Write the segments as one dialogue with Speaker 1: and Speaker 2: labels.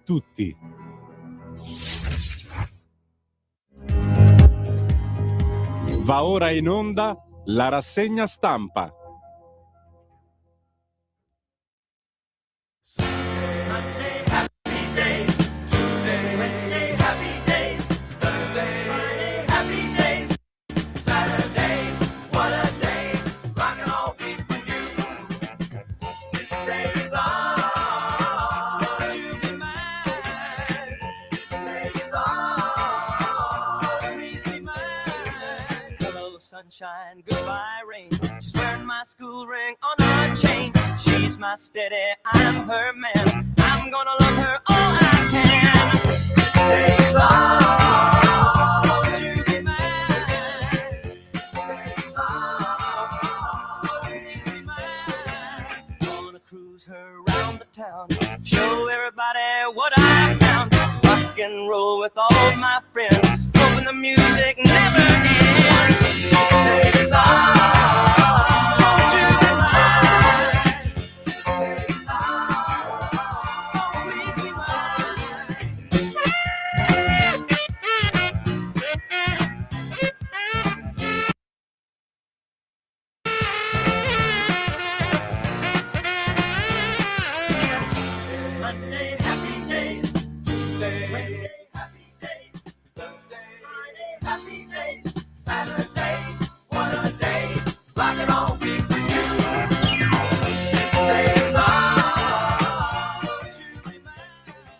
Speaker 1: tutti. Va ora in onda la rassegna stampa.
Speaker 2: Sunshine, goodbye rain. She's wearing my school ring on her chain. She's my steady, I'm her man. I'm gonna love her all I can. This day is all, won't you be mine? This day is all, please be mine. Gonna cruise her around the town, show everybody what I found. Rock and roll with all my friends, hoping the music never ends.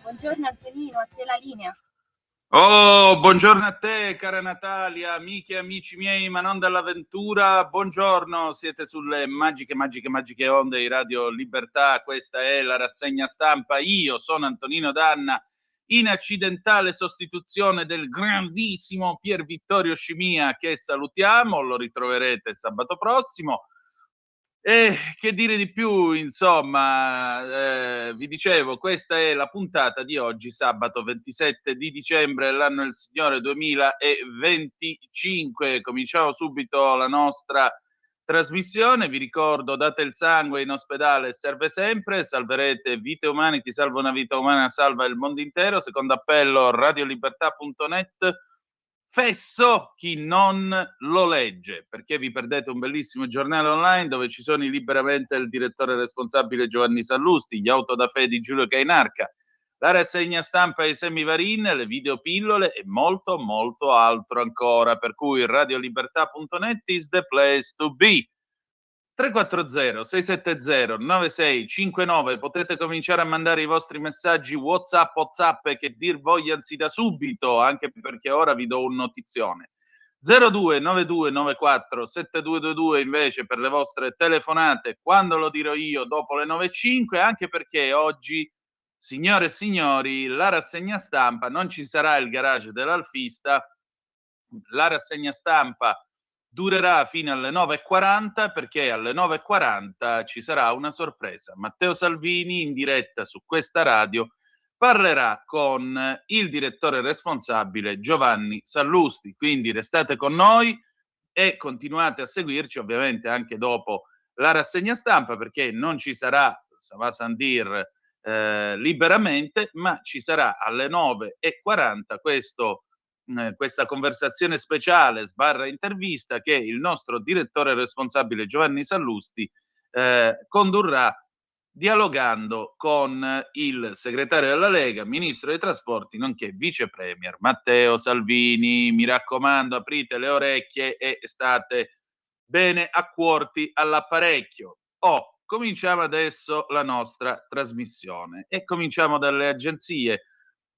Speaker 3: Buongiorno Antonino, a te la linea.
Speaker 4: Oh, buongiorno a te, cara Natalia, amiche e amici miei, ma non dall'avventura. Buongiorno, siete sulle magiche onde di Radio Libertà. Questa è la rassegna stampa. Io sono Antonino Danna, in accidentale sostituzione del grandissimo Pier Vittorio Scimia, che salutiamo, lo ritroverete sabato prossimo. E che dire di più, insomma, vi dicevo, questa è la puntata di oggi, sabato 27 di dicembre, l'anno del Signore 2025. Cominciamo subito la nostra trasmissione. Vi ricordo, date il sangue in ospedale, serve sempre, salverete vite umane, chi salva una vita umana salva il mondo intero. Secondo appello, radiolibertà.net. Fesso chi non lo legge, perché vi perdete un bellissimo giornale online dove ci sono liberamente il direttore responsabile Giovanni Sallusti, gli auto da fede di Giulio Cainarca, la rassegna stampa ai Semivarin, le videopillole e molto molto altro ancora, per cui radiolibertà.net is the place to be. 340 670 9659, potete cominciare a mandare i vostri messaggi WhatsApp che dir vogliansi da subito, anche perché ora vi do un notizione. 029294 7222 invece per le vostre telefonate, quando lo dirò io, dopo le 9.05, anche perché oggi, signore e signori, la rassegna stampa, non ci sarà il garage dell'Alfista, la rassegna stampa durerà fino alle 9.40, perché alle 9.40 ci sarà una sorpresa. Matteo Salvini in diretta su questa radio parlerà con il direttore responsabile Giovanni Sallusti, quindi restate con noi e continuate a seguirci ovviamente anche dopo la rassegna stampa, perché non ci sarà ça va sans dire liberamente, ma ci sarà alle 9.40 questa conversazione speciale / intervista che il nostro direttore responsabile Giovanni Sallusti condurrà dialogando con il segretario della Lega, ministro dei trasporti, nonché vice premier Matteo Salvini. Mi raccomando, aprite le orecchie e state bene accorti all'apparecchio. Cominciamo adesso la nostra trasmissione e cominciamo dalle agenzie.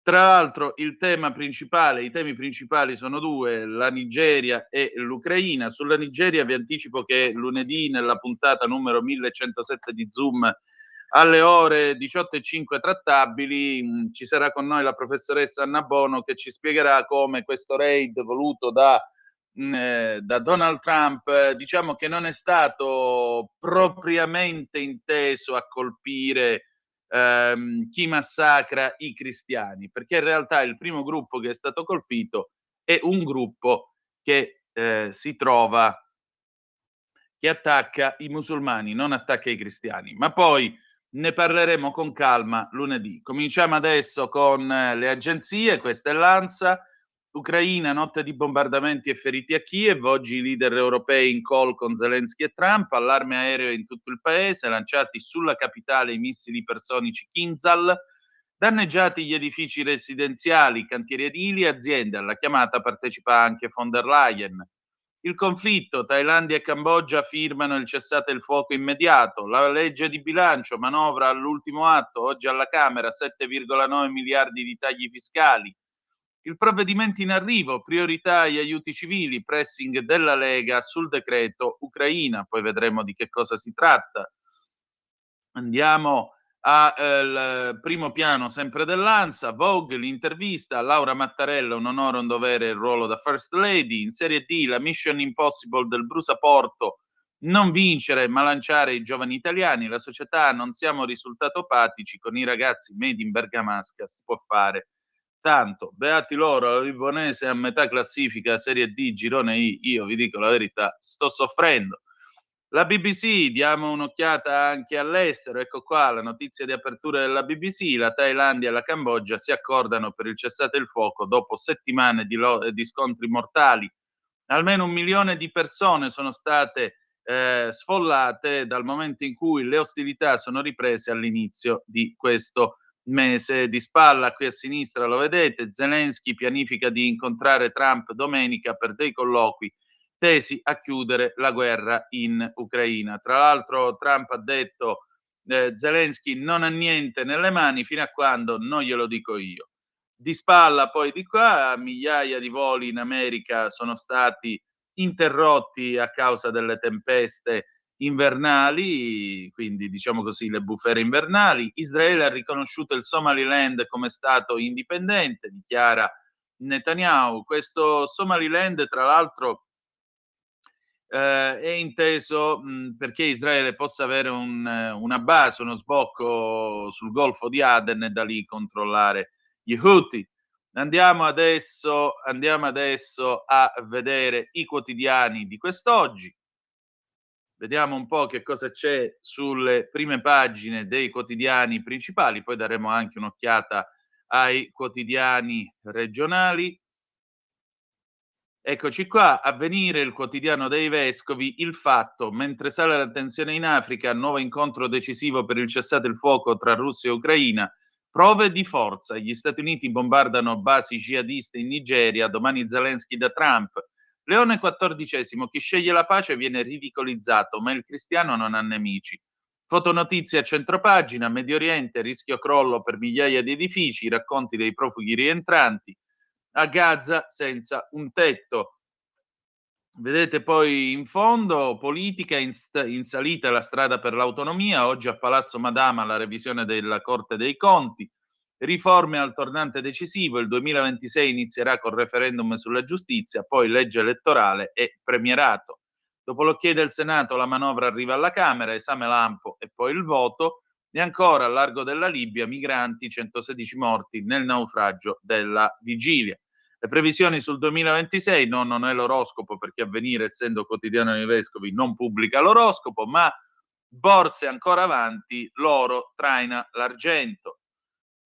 Speaker 4: Tra l'altro i temi principali sono due, la Nigeria e l'Ucraina. Sulla Nigeria vi anticipo che lunedì, nella puntata numero 1107 di Zoom, alle ore 18.05 trattabili, ci sarà con noi la professoressa Anna Bono, che ci spiegherà come questo raid voluto da Donald Trump, diciamo che non è stato propriamente inteso a colpire chi massacra i cristiani, perché in realtà il primo gruppo che è stato colpito è un gruppo che che attacca i musulmani, non attacca i cristiani. Ma poi Ne parleremo con calma lunedì. Cominciamo adesso con le agenzie, questa è l'ANSA. Ucraina, notte di bombardamenti e feriti a Kiev, oggi i leader europei in call con Zelensky e Trump, allarme aereo in tutto il paese, lanciati sulla capitale i missili ipersonici Kinzhal, danneggiati gli edifici residenziali, cantieri edili e aziende, alla chiamata partecipa anche von der Leyen. Il conflitto, Thailandia e Cambogia firmano il cessate il fuoco immediato, la legge di bilancio, manovra all'ultimo atto, oggi alla Camera 7,9 miliardi di tagli fiscali. Il provvedimento in arrivo, priorità agli aiuti civili, pressing della Lega sul decreto Ucraina, poi vedremo di che cosa si tratta. Andiamo al primo piano sempre dell'ANSA, Vogue, l'intervista, Laura Mattarella, un onore, un dovere, il ruolo da First Lady, in Serie D la Mission Impossible del Brusaporto, non vincere ma lanciare i giovani italiani, la società non siamo risultatopatici, con i ragazzi made in Bergamasca si può fare tanto, beati loro, la Vibonese a metà classifica, Serie D, girone I, io vi dico la verità, sto soffrendo. La BBC, diamo un'occhiata anche all'estero, ecco qua la notizia di apertura della BBC, la Thailandia e la Cambogia si accordano per il cessate il fuoco dopo settimane di scontri mortali. Almeno 1 milione di persone sono state sfollate dal momento in cui le ostilità sono riprese all'inizio di questo mese. Di spalla qui a sinistra lo vedete, Zelensky pianifica di incontrare Trump domenica per dei colloqui tesi a chiudere la guerra in Ucraina. Tra l'altro Trump ha detto Zelensky non ha niente nelle mani fino a quando non glielo dico io. Di spalla poi di qua, migliaia di voli in America sono stati interrotti a causa delle tempeste invernali, quindi diciamo così le bufere invernali. Israele ha riconosciuto il Somaliland come stato indipendente, dichiara Netanyahu. Questo Somaliland, tra l'altro, è inteso perché Israele possa avere una base, uno sbocco sul Golfo di Aden e da lì controllare gli Houthi. Andiamo adesso a vedere i quotidiani di quest'oggi. Vediamo un po' che cosa c'è sulle prime pagine dei quotidiani principali, poi daremo anche un'occhiata ai quotidiani regionali. Eccoci qua, Avvenire, il quotidiano dei vescovi, Il Fatto, mentre sale la tensione in Africa, nuovo incontro decisivo per il cessate il fuoco tra Russia e Ucraina, prove di forza, gli Stati Uniti bombardano basi jihadiste in Nigeria, domani Zelensky da Trump, Leone XIV, chi sceglie la pace viene ridicolizzato, ma il cristiano non ha nemici. Fotonotizie a centropagina, Medio Oriente, rischio crollo per migliaia di edifici, i racconti dei profughi rientranti, a Gaza senza un tetto. Vedete poi in fondo, politica in salita la strada per l'autonomia, oggi a Palazzo Madama la revisione della Corte dei Conti, riforme al tornante decisivo, il 2026 inizierà col referendum sulla giustizia, poi legge elettorale e premierato. Dopo l'ok del Senato la manovra arriva alla Camera, esame lampo e poi il voto, e ancora al largo della Libia, migranti, 116 morti nel naufragio della Vigilia. Le previsioni sul 2026, no, non è l'oroscopo perché Avvenire, essendo quotidiano dei vescovi, non pubblica l'oroscopo, ma borse ancora avanti, l'oro traina l'argento.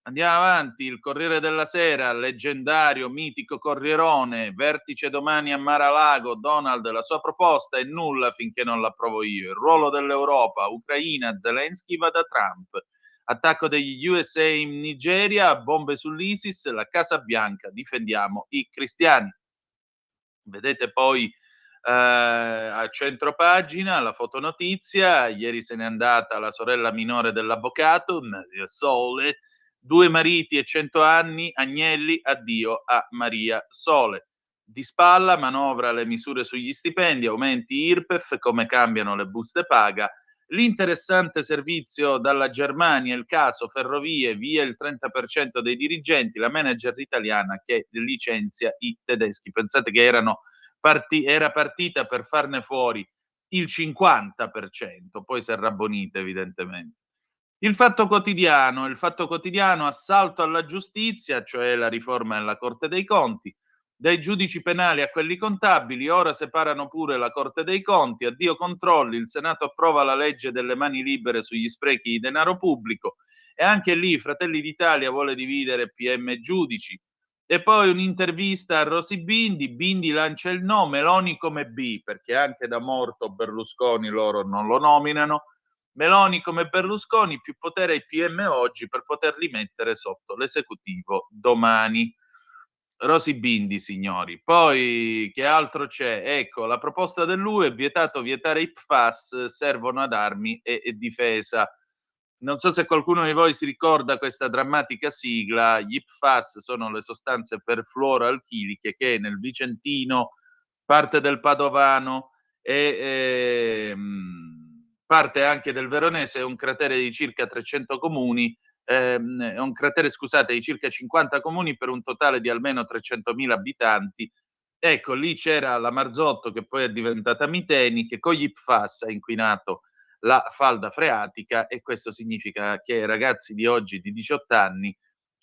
Speaker 4: Andiamo avanti, il Corriere della Sera, leggendario, mitico Corrierone, vertice domani a Mar-a-Lago, Donald, la sua proposta è nulla finché non l'approvo io, il ruolo dell'Europa, Ucraina, Zelensky va da Trump, attacco degli USA in Nigeria, bombe sull'ISIS, la Casa Bianca, difendiamo i cristiani. Vedete poi a centropagina la fotonotizia, ieri se n'è andata la sorella minore dell'avvocato, Sole, 2 mariti e 100 anni, Agnelli, addio a Maria Sole. Di spalla, manovra le misure sugli stipendi, aumenti IRPEF, come cambiano le buste paga, l'interessante servizio dalla Germania, il caso Ferrovie, via il 30% dei dirigenti, la manager italiana che licenzia i tedeschi. Pensate che era partita per farne fuori il 50%, poi si è rabbonita evidentemente. Il Fatto Quotidiano, assalto alla giustizia, cioè la riforma della Corte dei Conti, Dai giudici penali a quelli contabili, ora separano pure la Corte dei Conti, addio controlli, il Senato approva la legge delle mani libere sugli sprechi di denaro pubblico e anche lì Fratelli d'Italia vuole dividere PM e giudici. E poi un'intervista a Rosy Bindi, Bindi lancia il no, Meloni come B, perché anche da morto Berlusconi loro non lo nominano, Meloni come Berlusconi, più potere ai PM oggi per poterli mettere sotto l'esecutivo domani. Rosy Bindi, signori. Poi che altro c'è? Ecco, la proposta dell'UE è vietato vietare i PFAS, servono ad armi e difesa. Non so se qualcuno di voi si ricorda questa drammatica sigla. Gli PFAS sono le sostanze perfluoroalchiliche che nel Vicentino, parte del Padovano e parte anche del Veronese, è un cratere di circa 300 comuni, è un cratere, scusate, di circa 50 comuni per un totale di almeno 300.000 abitanti. Ecco, lì c'era la Marzotto, che poi è diventata Miteni, che con gli PFAS ha inquinato la falda freatica, e questo significa che i ragazzi di oggi di 18 anni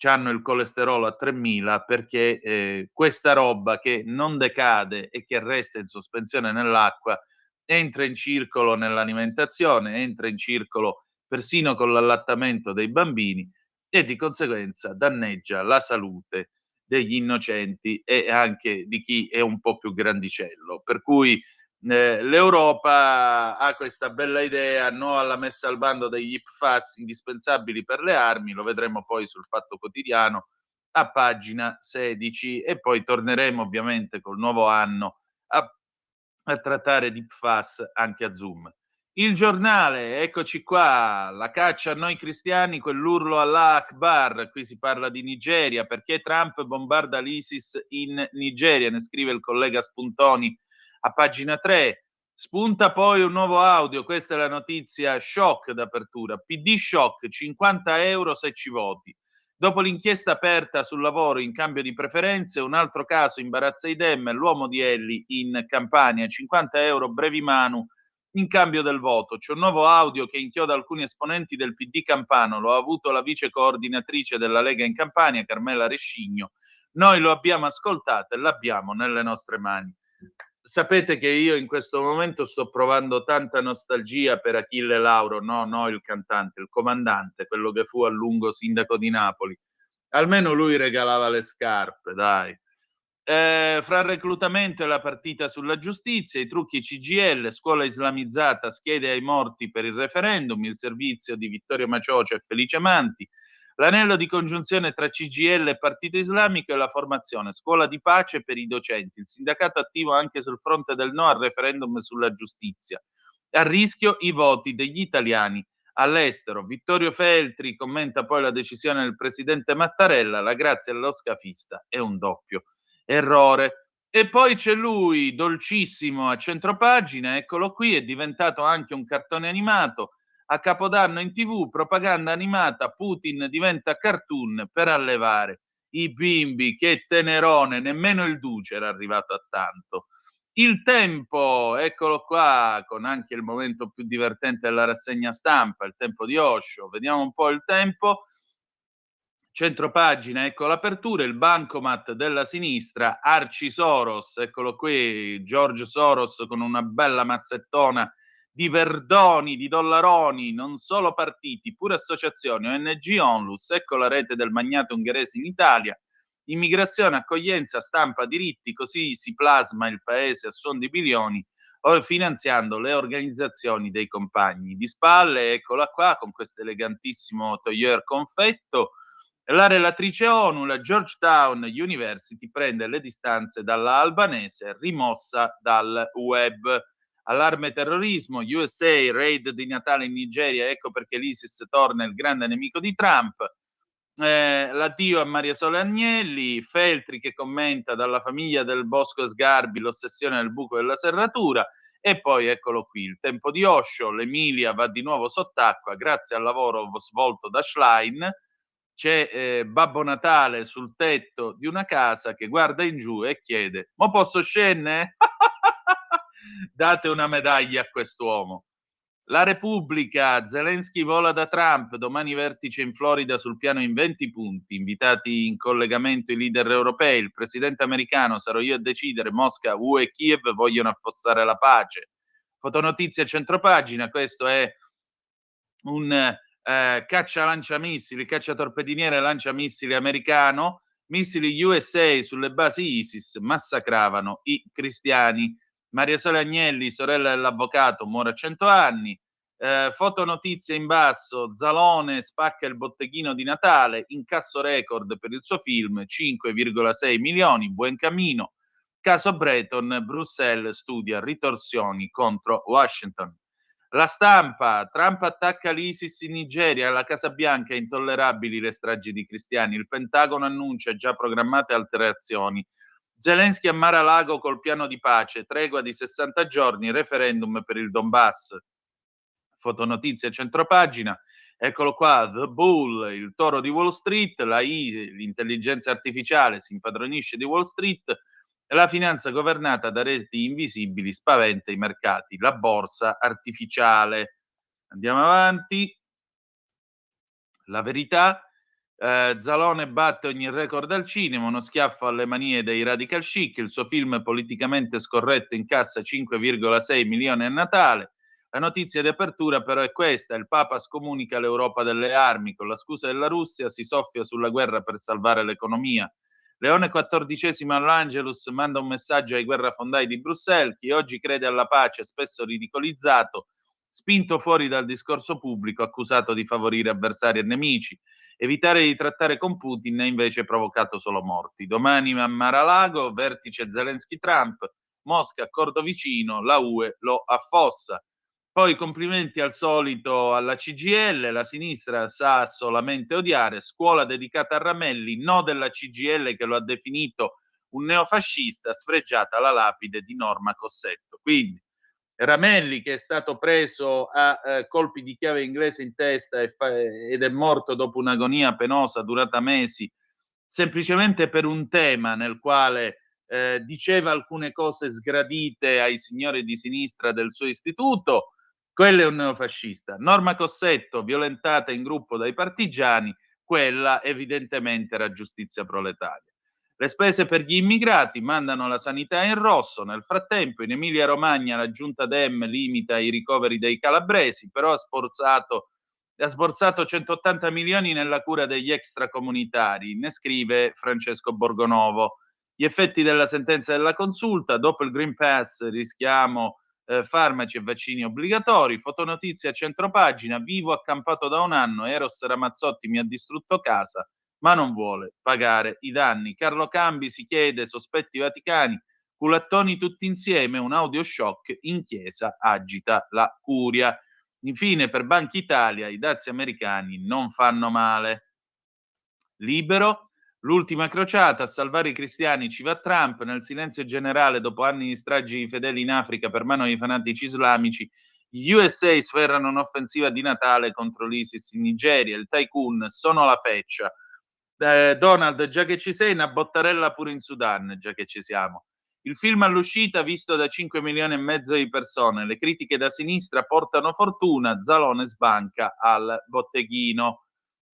Speaker 4: hanno il colesterolo a 3000 perché questa roba che non decade e che resta in sospensione nell'acqua entra in circolo nell'alimentazione, entra in circolo persino con l'allattamento dei bambini e di conseguenza danneggia la salute degli innocenti e anche di chi è un po' più grandicello. Per cui l'Europa ha questa bella idea, no alla messa al bando degli PFAS indispensabili per le armi, lo vedremo poi sul Fatto Quotidiano a pagina 16, e poi torneremo ovviamente col nuovo anno a trattare di PFAS anche a Zoom. Il Giornale, eccoci qua, la caccia a noi cristiani, quell'urlo Allah Akbar, qui si parla di Nigeria, perché Trump bombarda l'ISIS in Nigeria, ne scrive il collega Spuntoni a pagina 3. Spunta poi un nuovo audio, questa è la notizia shock d'apertura, PD shock, 50 euro se ci voti. Dopo l'inchiesta aperta sul lavoro in cambio di preferenze, un altro caso imbarazza i Dem, l'uomo di Elli in Campania, 50 euro brevi manu in cambio del voto. C'è un nuovo audio che inchioda alcuni esponenti del PD campano, lo ha avuto la vice coordinatrice della Lega in Campania, Carmela Rescigno. Noi lo abbiamo ascoltato e l'abbiamo nelle nostre mani. Sapete che io in questo momento sto provando tanta nostalgia per Achille Lauro, no il cantante, il comandante, quello che fu a lungo sindaco di Napoli. Almeno lui regalava le scarpe, dai. Fra il reclutamento e la partita sulla giustizia, i trucchi CGIL, scuola islamizzata, schede ai morti per il referendum, il servizio di Vittorio Maciocia e Felice Manti, l'anello di congiunzione tra CGIL e Partito Islamico e la formazione, scuola di pace per i docenti, il sindacato attivo anche sul fronte del no al referendum sulla giustizia. A rischio i voti degli italiani all'estero. Vittorio Feltri commenta poi la decisione del presidente Mattarella, la grazia allo scafista è un doppio errore. E poi c'è lui, dolcissimo, a centropagina, eccolo qui, è diventato anche un cartone animato. A Capodanno in TV, propaganda animata, Putin diventa cartoon per allevare i bimbi. Che tenerone, nemmeno il Duce era arrivato a tanto. Il Tempo, eccolo qua, con anche il momento più divertente della rassegna stampa, il Tempo di Osho. Vediamo un po' il Tempo. Centropagina, ecco l'apertura, il bancomat della sinistra, Arci Soros, eccolo qui, George Soros con una bella mazzettona di verdoni, di dollaroni, non solo partiti, pure associazioni, ONG, Onlus, ecco la rete del magnato ungherese in Italia, immigrazione, accoglienza, stampa, diritti, così si plasma il paese a suon di bilioni, finanziando le organizzazioni dei compagni. Di spalle, eccola qua, con questo elegantissimo toglier confetto, la relatrice ONU, la Georgetown University, prende le distanze dalla albanese rimossa dal web. Allarme terrorismo, USA, raid di Natale in Nigeria, ecco perché l'ISIS torna il grande nemico di Trump. L'addio a Maria Sole Agnelli, Feltri che commenta dalla famiglia del Bosco Sgarbi l'ossessione del buco della serratura, e poi eccolo qui, il Tempo di Osho, l'Emilia va di nuovo sott'acqua grazie al lavoro svolto da Schlein. C'è Babbo Natale sul tetto di una casa che guarda in giù e chiede: "Ma posso scendere?" Date una medaglia a quest'uomo. La Repubblica, Zelensky vola da Trump, domani vertice in Florida sul piano in 20 punti, invitati in collegamento i leader europei, il presidente americano, sarò io a decidere, Mosca, UE e Kiev vogliono affossare la pace. Fotonotizia centropagina, questo è un caccia lanciamissili, cacciatorpediniere lanciamissili americano, missili USA sulle basi ISIS massacravano i cristiani. Maria Sole Agnelli, sorella dell'avvocato, muore a 100 anni. Fotonotizia in basso, Zalone spacca il botteghino di Natale, incasso record per il suo film, 5,6 milioni, buon cammino. Caso Breton, Bruxelles studia ritorsioni contro Washington. La Stampa, Trump attacca l'ISIS in Nigeria, alla Casa Bianca intollerabili le stragi di cristiani, il Pentagono annuncia già programmate altre azioni. Zelensky a Mar-a-Lago col piano di pace, tregua di 60 giorni, referendum per il Donbass. Fotonotizia centropagina, eccolo qua, The Bull, il toro di Wall Street, la l'intelligenza artificiale si impadronisce di Wall Street, la finanza governata da reti invisibili spaventa i mercati, la borsa artificiale. Andiamo avanti. La Verità, Zalone batte ogni record al cinema, uno schiaffo alle manie dei radical chic, il suo film politicamente scorretto incassa 5,6 milioni a Natale. La notizia di apertura però è questa, il Papa scomunica l'Europa delle armi, con la scusa della Russia si soffia sulla guerra per salvare l'economia. Leone XIV all'Angelus manda un messaggio ai guerrafondai di Bruxelles, chi oggi crede alla pace, spesso ridicolizzato, spinto fuori dal discorso pubblico, accusato di favorire avversari e nemici. Evitare di trattare con Putin ha invece provocato solo morti. Domani a Mar-a-Lago, vertice Zelensky-Trump, Mosca accordo vicino, la UE lo affossa. Poi complimenti al solito alla CGIL, la sinistra sa solamente odiare, scuola dedicata a Ramelli, no della CGIL che lo ha definito un neofascista, sfregiata la lapide di Norma Cossetto. Quindi Ramelli, che è stato preso a colpi di chiave inglese in testa ed è morto dopo un'agonia penosa durata mesi, semplicemente per un tema nel quale diceva alcune cose sgradite ai signori di sinistra del suo istituto, quello è un neofascista. Norma Cossetto, violentata in gruppo dai partigiani, quella evidentemente era giustizia proletaria. Le spese per gli immigrati mandano la sanità in rosso. Nel frattempo in Emilia-Romagna la giunta Dem limita i ricoveri dei calabresi, però ha sborsato 180 milioni nella cura degli extracomunitari, ne scrive Francesco Borgonovo. Gli effetti della sentenza della consulta, dopo il Green Pass rischiamo farmaci e vaccini obbligatori. Fotonotizia a centropagina, vivo accampato da un anno, Eros Ramazzotti mi ha distrutto casa, ma non vuole pagare i danni. Carlo Cambi si chiede, sospetti vaticani, culattoni tutti insieme, un audio shock in chiesa agita la curia. Infine, per Banca Italia, i dazi americani non fanno male. Libero, l'ultima crociata, a salvare i cristiani ci va Trump, nel silenzio generale dopo anni di stragi di fedeli in Africa per mano di fanatici islamici, gli USA sferrano un'offensiva di Natale contro l'ISIS in Nigeria, il tycoon sono la feccia. Donald, già che ci sei, una bottarella pure in Sudan, già che ci siamo. Il film all'uscita visto da 5 milioni e mezzo di persone, le critiche da sinistra portano fortuna, Zalone sbanca al botteghino.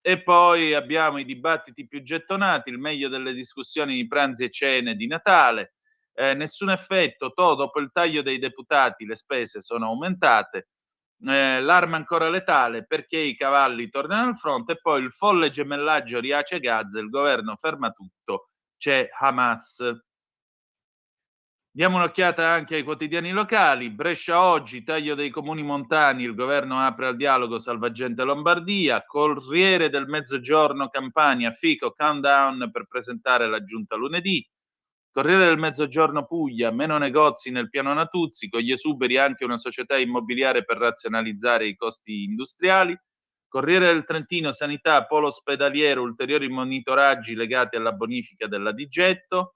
Speaker 4: E poi abbiamo i dibattiti più gettonati, il meglio delle discussioni di pranzi e cene di Natale, nessun effetto, dopo il taglio dei deputati le spese sono aumentate, l'arma ancora letale perché i cavalli tornano al fronte e poi il folle gemellaggio Riace Gaza, il governo ferma tutto, c'è Hamas. Diamo un'occhiata anche ai quotidiani locali. Brescia oggi, taglio dei comuni montani, il governo apre al dialogo Salvagente Lombardia, Corriere del Mezzogiorno Campania, Fico, countdown per presentare la giunta lunedì, Corriere del Mezzogiorno Puglia, meno negozi nel piano Natuzzi, con gli esuberi anche una società immobiliare per razionalizzare i costi industriali, Corriere del Trentino Sanità, polo ospedaliero, ulteriori monitoraggi legati alla bonifica della Digetto,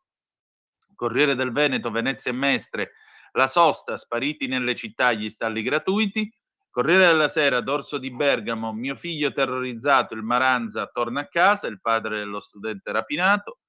Speaker 4: Corriere del Veneto, Venezia e Mestre, la sosta, spariti nelle città gli stalli gratuiti, Corriere della Sera, Dorso di Bergamo, mio figlio terrorizzato, il Maranza torna a casa, il padre dello studente rapinato,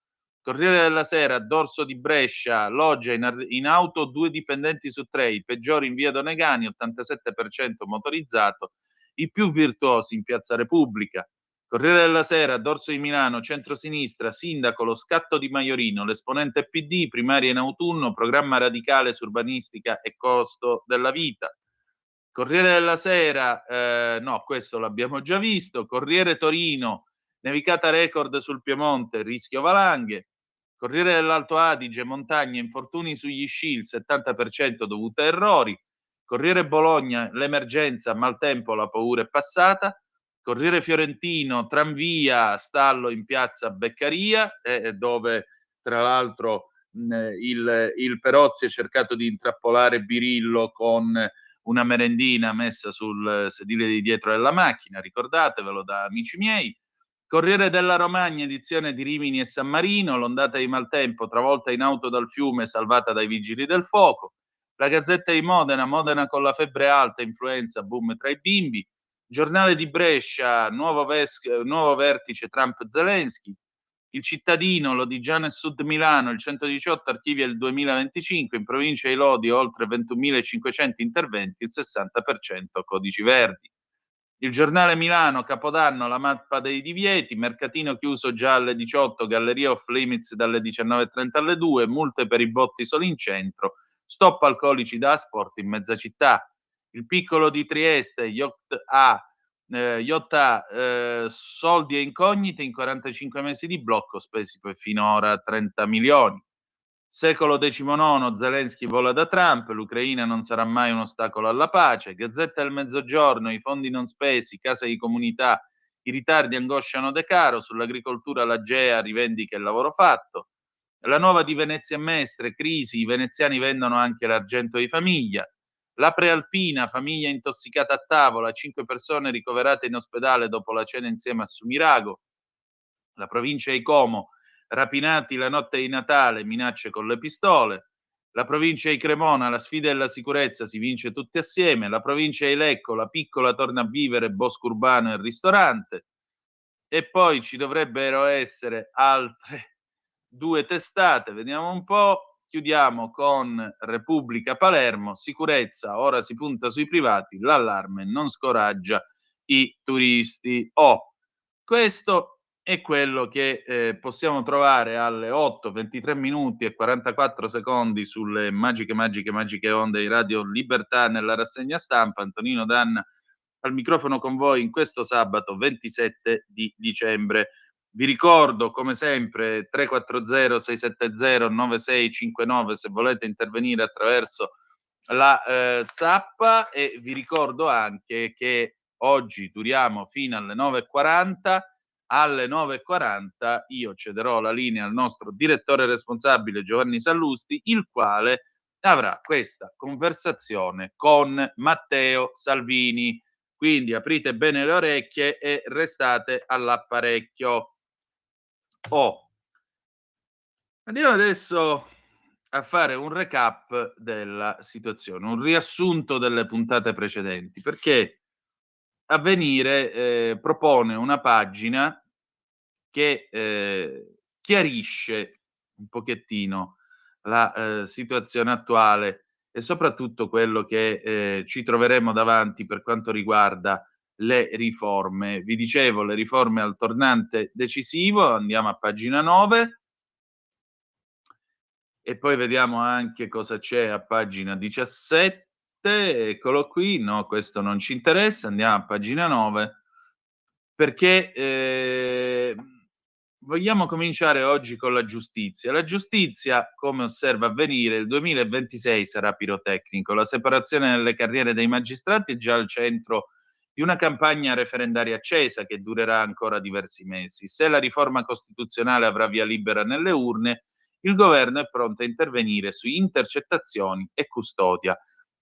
Speaker 4: Corriere della Sera, dorso di Brescia, loggia in auto 2 dipendenti su 3, i peggiori in via Donegani, 87% motorizzato, i più virtuosi in Piazza Repubblica. Corriere della Sera, dorso di Milano, centrosinistra, sindaco, lo scatto di Maiorino, l'esponente PD, primaria in autunno, programma radicale su urbanistica e costo della vita. Corriere della Sera, no, questo l'abbiamo già visto. Corriere Torino, nevicata record sul Piemonte, rischio valanghe. Corriere dell'Alto Adige, montagne, infortuni sugli sci, il 70% dovuto a errori. Corriere Bologna, l'emergenza, maltempo, la paura è passata. Corriere Fiorentino, tranvia, stallo in piazza Beccaria, dove tra l'altro il Perozzi ha cercato di intrappolare Birillo con una merendina messa sul sedile di dietro della macchina, ricordatevelo da amici miei. Corriere della Romagna, edizione di Rimini e San Marino, l'ondata di maltempo, travolta in auto dal fiume, salvata dai vigili del fuoco. La Gazzetta di Modena, Modena con la febbre alta, influenza, boom tra i bimbi. Giornale di Brescia, nuovo vertice Trump-Zelensky. Il Cittadino, Lodigiano e Sud Milano, il 118 archivia il 2025, in provincia di Lodi oltre 21.500 interventi, il 60% codici verdi. Il Giornale Milano, Capodanno, la mappa dei divieti, mercatino chiuso già alle 18, galleria off limits dalle 19.30 alle 2, multe per i botti solo in centro, stop alcolici da sport in mezza città. Il Piccolo di Trieste, Yacht A, soldi e incognite in 45 mesi di blocco, spesi per finora 30 milioni. Secolo XIX, Zelensky vola da Trump, l'Ucraina non sarà mai un ostacolo alla pace, Gazzetta del Mezzogiorno, i fondi non spesi, case di comunità, i ritardi angosciano De Caro, sull'agricoltura la GEA rivendica il lavoro fatto, la nuova di Venezia e Mestre, crisi, i veneziani vendono anche l'argento di famiglia, la Prealpina, famiglia intossicata a tavola, 5 persone ricoverate in ospedale dopo la cena insieme a Sumirago, la provincia di Como, rapinati la notte di Natale, minacce con le pistole, la provincia di Cremona, la sfida della sicurezza si vince tutti assieme, la provincia di Lecco, la piccola torna a vivere, bosco urbano e ristorante, e poi ci dovrebbero essere altre 2 testate, vediamo un po', chiudiamo con Repubblica Palermo, sicurezza, ora si punta sui privati, l'allarme non scoraggia i turisti. Questo è quello che possiamo trovare alle 8:23 minuti e 44 secondi sulle magiche onde di Radio Libertà nella rassegna stampa. Antonino Danna al microfono con voi in questo sabato 27 di dicembre. Vi ricordo come sempre 340 670 9659 se volete intervenire attraverso la zappa, e vi ricordo anche che oggi duriamo fino alle 9:40. Alle 9:40 io cederò la linea al nostro direttore responsabile Giovanni Sallusti, il quale avrà questa conversazione con Matteo Salvini. Quindi aprite bene le orecchie e restate all'apparecchio. Andiamo adesso a fare un recap della situazione, un riassunto delle puntate precedenti, perché Avvenire propone una pagina che chiarisce un pochettino la situazione attuale e soprattutto quello che ci troveremo davanti per quanto riguarda le riforme. Vi dicevo, le riforme al tornante decisivo, andiamo a pagina 9 e poi vediamo anche cosa c'è a pagina 17. Eccolo qui, no, questo non ci interessa, andiamo a pagina 9 perché vogliamo cominciare oggi con la giustizia. La giustizia, come osserva Avvenire, il 2026 sarà pirotecnico. La separazione delle carriere dei magistrati è già al centro di una campagna referendaria accesa che durerà ancora diversi mesi. Se la riforma costituzionale avrà via libera nelle urne, il governo è pronto a intervenire su intercettazioni e custodia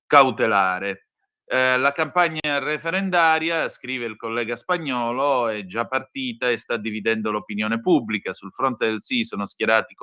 Speaker 4: cautelare. La campagna referendaria, scrive il collega Spagnolo, è già partita e sta dividendo l'opinione pubblica. Sul fronte del sì sono schierati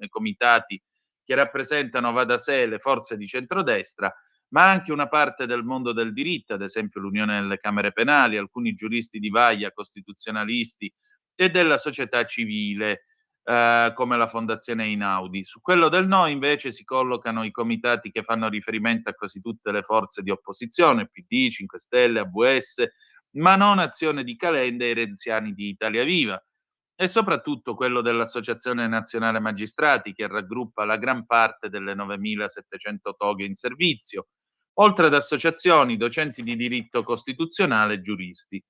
Speaker 4: comitati che rappresentano, va da sé, le forze di centrodestra, ma anche una parte del mondo del diritto, ad esempio l'Unione delle Camere Penali, alcuni giuristi di vaglia, costituzionalisti e della società civile. come la Fondazione Einaudi. Su quello del no invece si collocano i comitati che fanno riferimento a quasi tutte le forze di opposizione, PD, 5 Stelle, AVS, ma non Azione di Calenda e i renziani di Italia Viva, e soprattutto quello dell'Associazione Nazionale Magistrati, che raggruppa la gran parte delle 9.700 toghe in servizio, oltre ad associazioni, docenti di diritto costituzionale e giuristi.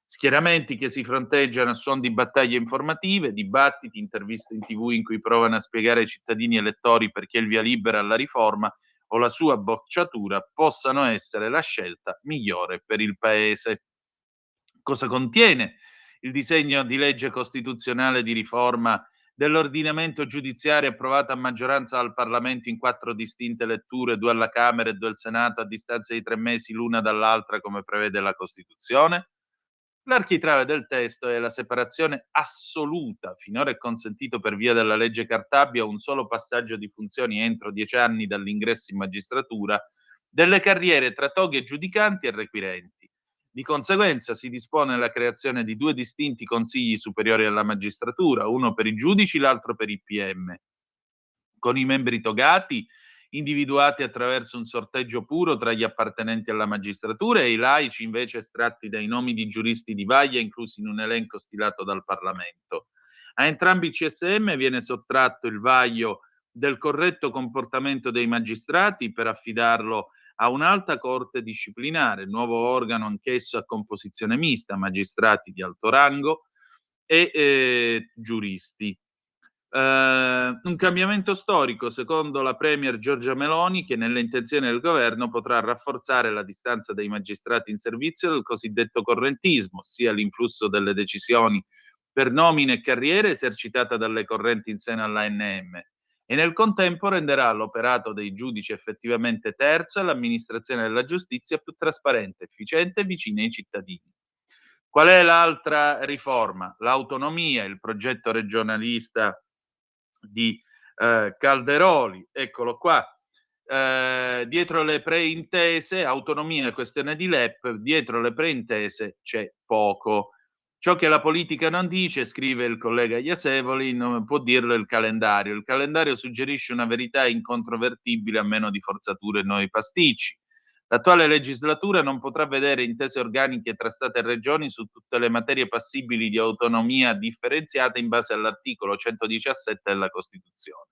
Speaker 4: Schieramenti che si fronteggiano a suon di battaglie informative, dibattiti, interviste in TV in cui provano a spiegare ai cittadini elettori perché il via libera alla riforma o la sua bocciatura possano essere la scelta migliore per il Paese. Cosa contiene il disegno di legge costituzionale di riforma dell'ordinamento giudiziario approvato a maggioranza dal Parlamento in 4 distinte letture, 2 alla Camera e 2 al Senato, a distanza di 3 mesi l'una dall'altra, come prevede la Costituzione? L'architrave del testo è la separazione assoluta, finora è consentito per via della legge Cartabia un solo passaggio di funzioni entro 10 anni dall'ingresso in magistratura, delle carriere tra toghe giudicanti e requirenti. Di conseguenza si dispone la creazione di 2 distinti consigli superiori alla magistratura, uno per i giudici, l'altro per i PM, con i membri togati individuati attraverso un sorteggio puro tra gli appartenenti alla magistratura e i laici invece estratti dai nomi di giuristi di vaglia inclusi in un elenco stilato dal Parlamento. A entrambi i CSM viene sottratto il vaglio del corretto comportamento dei magistrati per affidarlo a un'alta corte disciplinare, nuovo organo anch'esso a composizione mista, magistrati di alto rango e giuristi. Un cambiamento storico, secondo la Premier Giorgia Meloni, che nelle intenzioni del governo potrà rafforzare la distanza dei magistrati in servizio dal cosiddetto correntismo, ossia l'influsso delle decisioni per nomine e carriere esercitata dalle correnti in seno all'ANM, e nel contempo renderà l'operato dei giudici effettivamente terzo e l'amministrazione della giustizia più trasparente, efficiente e vicina ai cittadini. Qual è l'altra riforma? L'autonomia, il progetto regionalista di Calderoli, eccolo qua. Dietro le preintese, autonomia e questione di LEP, dietro le preintese c'è poco. Ciò che la politica non dice, scrive il collega Iasevoli, non può dirlo il calendario. Il calendario suggerisce una verità incontrovertibile a meno di forzature e nuovi pasticci. L'attuale legislatura non potrà vedere intese organiche tra Stato e Regioni su tutte le materie passibili di autonomia differenziata in base all'articolo 117 della Costituzione.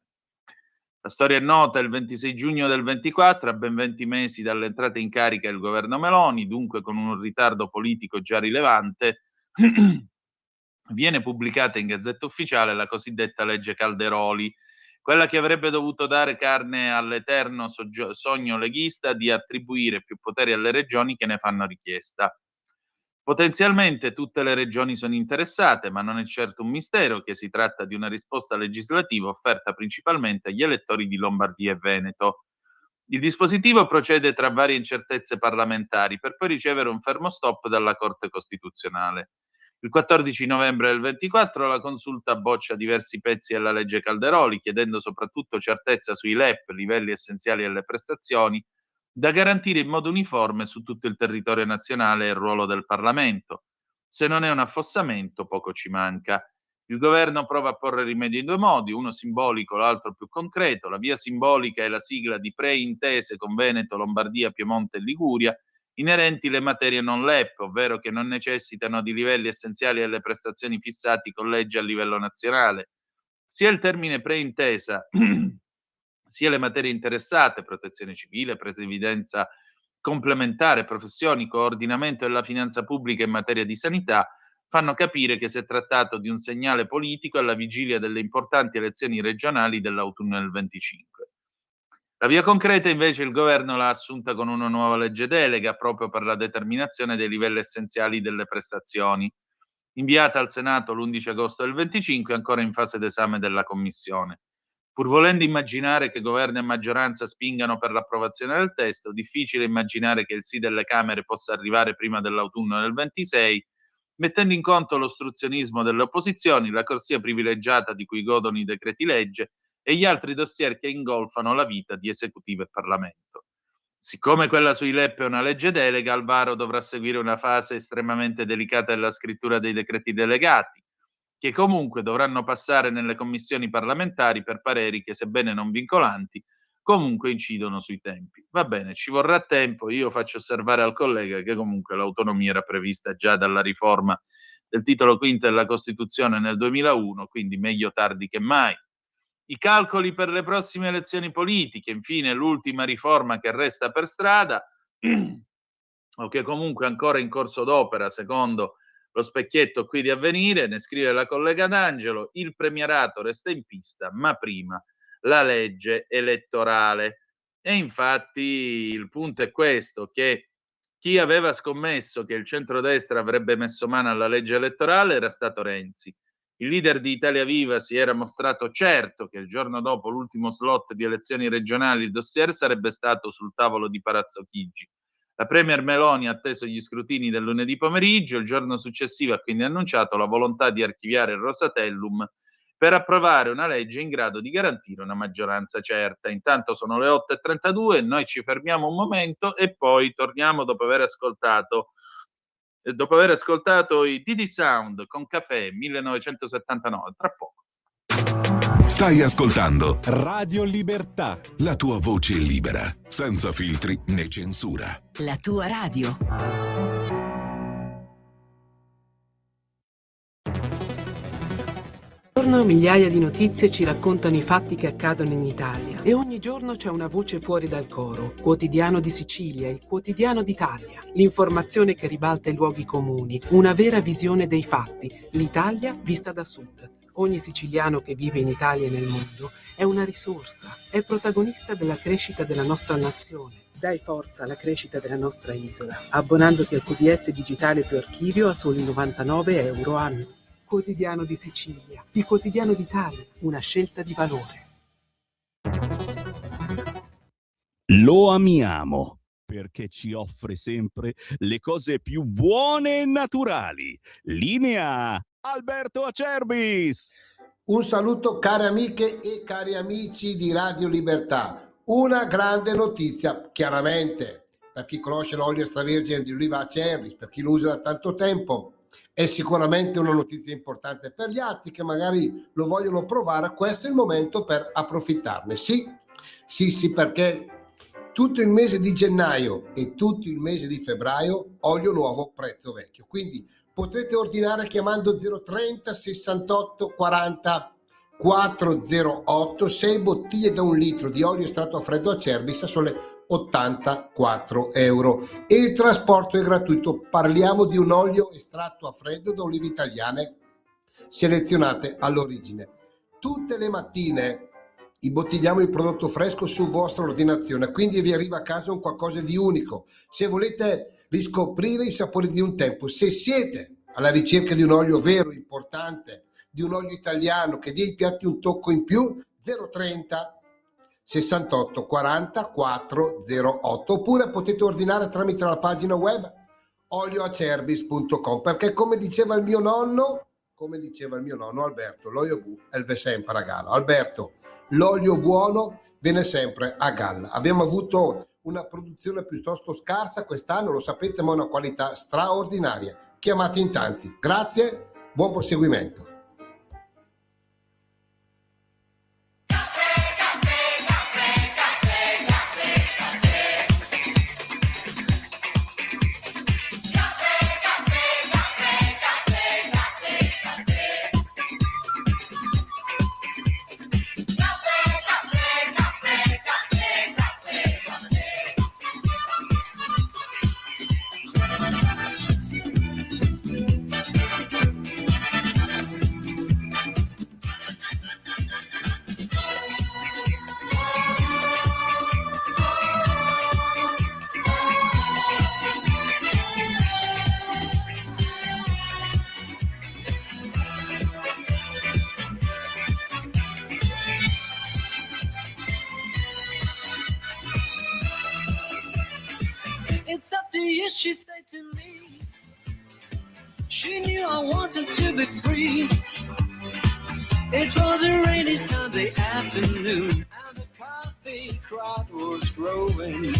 Speaker 4: La storia è nota: il 26 giugno del 24, a ben 20 mesi dall'entrata in carica del governo Meloni, dunque con un ritardo politico già rilevante, viene pubblicata in Gazzetta Ufficiale la cosiddetta legge Calderoli, quella che avrebbe dovuto dare carne all'eterno sogno leghista di attribuire più poteri alle regioni che ne fanno richiesta. Potenzialmente tutte le regioni sono interessate, ma non è certo un mistero che si tratta di una risposta legislativa offerta principalmente agli elettori di Lombardia e Veneto. Il dispositivo procede tra varie incertezze parlamentari per poi ricevere un fermo stop dalla Corte Costituzionale. Il 14 novembre del 24 la Consulta boccia diversi pezzi della legge Calderoli, chiedendo soprattutto certezza sui LEP, livelli essenziali delle prestazioni, da garantire in modo uniforme su tutto il territorio nazionale e il ruolo del Parlamento. Se non è un affossamento, poco ci manca. Il governo prova a porre rimedio in 2 modi, uno simbolico, l'altro più concreto. La via simbolica è la sigla di preintese con Veneto, Lombardia, Piemonte e Liguria, inerenti le materie non LEP, ovvero che non necessitano di livelli essenziali delle prestazioni fissati con legge a livello nazionale. Sia il termine preintesa sia le materie interessate, protezione civile, previdenza complementare, professioni, coordinamento della finanza pubblica in materia di sanità, fanno capire che si è trattato di un segnale politico alla vigilia delle importanti elezioni regionali dell'autunno del 25. La via concreta invece il governo l'ha assunta con una nuova legge delega proprio per la determinazione dei livelli essenziali delle prestazioni, inviata al Senato l'11 agosto del 25, ancora in fase d'esame della Commissione. Pur volendo immaginare che governo e maggioranza spingano per l'approvazione del testo, difficile immaginare che il sì delle Camere possa arrivare prima dell'autunno del 26, mettendo in conto l'ostruzionismo delle opposizioni, la corsia privilegiata di cui godono i decreti legge e gli altri dossier che ingolfano la vita di esecutivo e Parlamento. Siccome quella sui LEP è una legge delega, al varo dovrà seguire una fase estremamente delicata della scrittura dei decreti delegati, che comunque dovranno passare nelle commissioni parlamentari per pareri che, sebbene non vincolanti, comunque incidono sui tempi. Va bene, ci vorrà tempo, io faccio osservare al collega che comunque l'autonomia era prevista già dalla riforma del titolo quinto della Costituzione nel 2001, quindi meglio tardi che mai. I calcoli per le prossime elezioni politiche, infine l'ultima riforma che resta per strada o che comunque è ancora in corso d'opera secondo lo specchietto qui di Avvenire, ne scrive la collega D'Angelo, il premierato resta in pista, ma prima la legge elettorale. E infatti il punto è questo, che chi aveva scommesso che il centrodestra avrebbe messo mano alla legge elettorale era stato Renzi. Il leader di Italia Viva si era mostrato certo che il giorno dopo l'ultimo slot di elezioni regionali il dossier sarebbe stato sul tavolo di Palazzo Chigi. La premier Meloni ha atteso gli scrutini del lunedì pomeriggio, il giorno successivo ha quindi annunciato la volontà di archiviare il Rosatellum per approvare una legge in grado di garantire una maggioranza certa. Intanto sono le 8:32, noi ci fermiamo un momento e poi torniamo dopo aver ascoltato i Didi Sound con Café 1979, tra poco.
Speaker 5: Stai ascoltando
Speaker 1: Radio Libertà.
Speaker 5: la tua voce libera, senza filtri né censura.
Speaker 6: La tua radio.
Speaker 7: Migliaia di notizie ci raccontano i fatti che accadono in Italia e ogni giorno c'è una voce fuori dal coro. Quotidiano di Sicilia, il quotidiano d'Italia. L'informazione che ribalta i luoghi comuni, una vera visione dei fatti. L'Italia vista da sud. Ogni siciliano che vive in Italia e nel mondo è una risorsa, è protagonista della crescita della nostra nazione. Dai forza alla crescita della nostra isola, abbonandoti al QDS digitale più archivio a soli €99 anno. Quotidiano di Sicilia, il quotidiano d'Italia, una scelta di valore.
Speaker 8: Lo amiamo perché ci offre sempre le cose più buone e naturali. Linea Alberto Acerbis.
Speaker 9: Un saluto care amiche e cari amici di Radio Libertà. Una grande notizia, chiaramente, per chi conosce l'olio extravergine di oliva Acerbis, per chi lo usa da tanto tempo. È sicuramente una notizia importante per gli altri che magari lo vogliono provare. Questo è il momento per approfittarne. Sì, perché tutto il mese di gennaio e tutto il mese di febbraio olio nuovo, prezzo vecchio. Quindi potrete ordinare chiamando 030 68 40 408 6 bottiglie da 1 litro di olio estratto a freddo Acerbis a sole €84 e il trasporto è gratuito. Parliamo di un olio estratto a freddo da olive italiane selezionate all'origine. Tutte le mattine imbottigliamo il prodotto fresco su vostra ordinazione, quindi vi arriva a casa un qualcosa di unico. Se volete riscoprire i sapori di un tempo, se siete alla ricerca di un olio vero, importante, di un olio italiano che dia ai piatti un tocco in più, 030 68 40 408, oppure potete ordinare tramite la pagina web olioacerbis.com, perché come diceva il mio nonno Alberto, l'olio è sempre a galla. Alberto, l'olio buono viene sempre a galla. Abbiamo avuto una produzione piuttosto scarsa quest'anno, lo sapete, ma una qualità straordinaria. Chiamate in tanti. Grazie, buon proseguimento.
Speaker 2: She said to me, she knew I wanted to be free. It was a rainy Sunday afternoon and the coffee crowd was growing.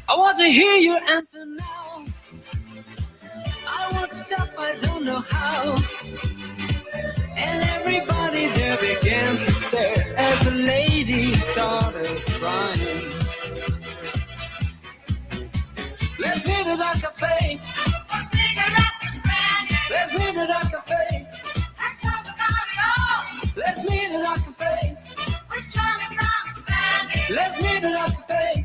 Speaker 2: I want to hear your answer now. I want to tell, I don't know how. And everybody there began to stare as the lady started crying. Let's meet at a cafe for cigarettes and brandy. Let's meet at a cafe. Let's talk about it all. Let's meet at a cafe with Charlie Brown and Sandy. Let's meet at a cafe.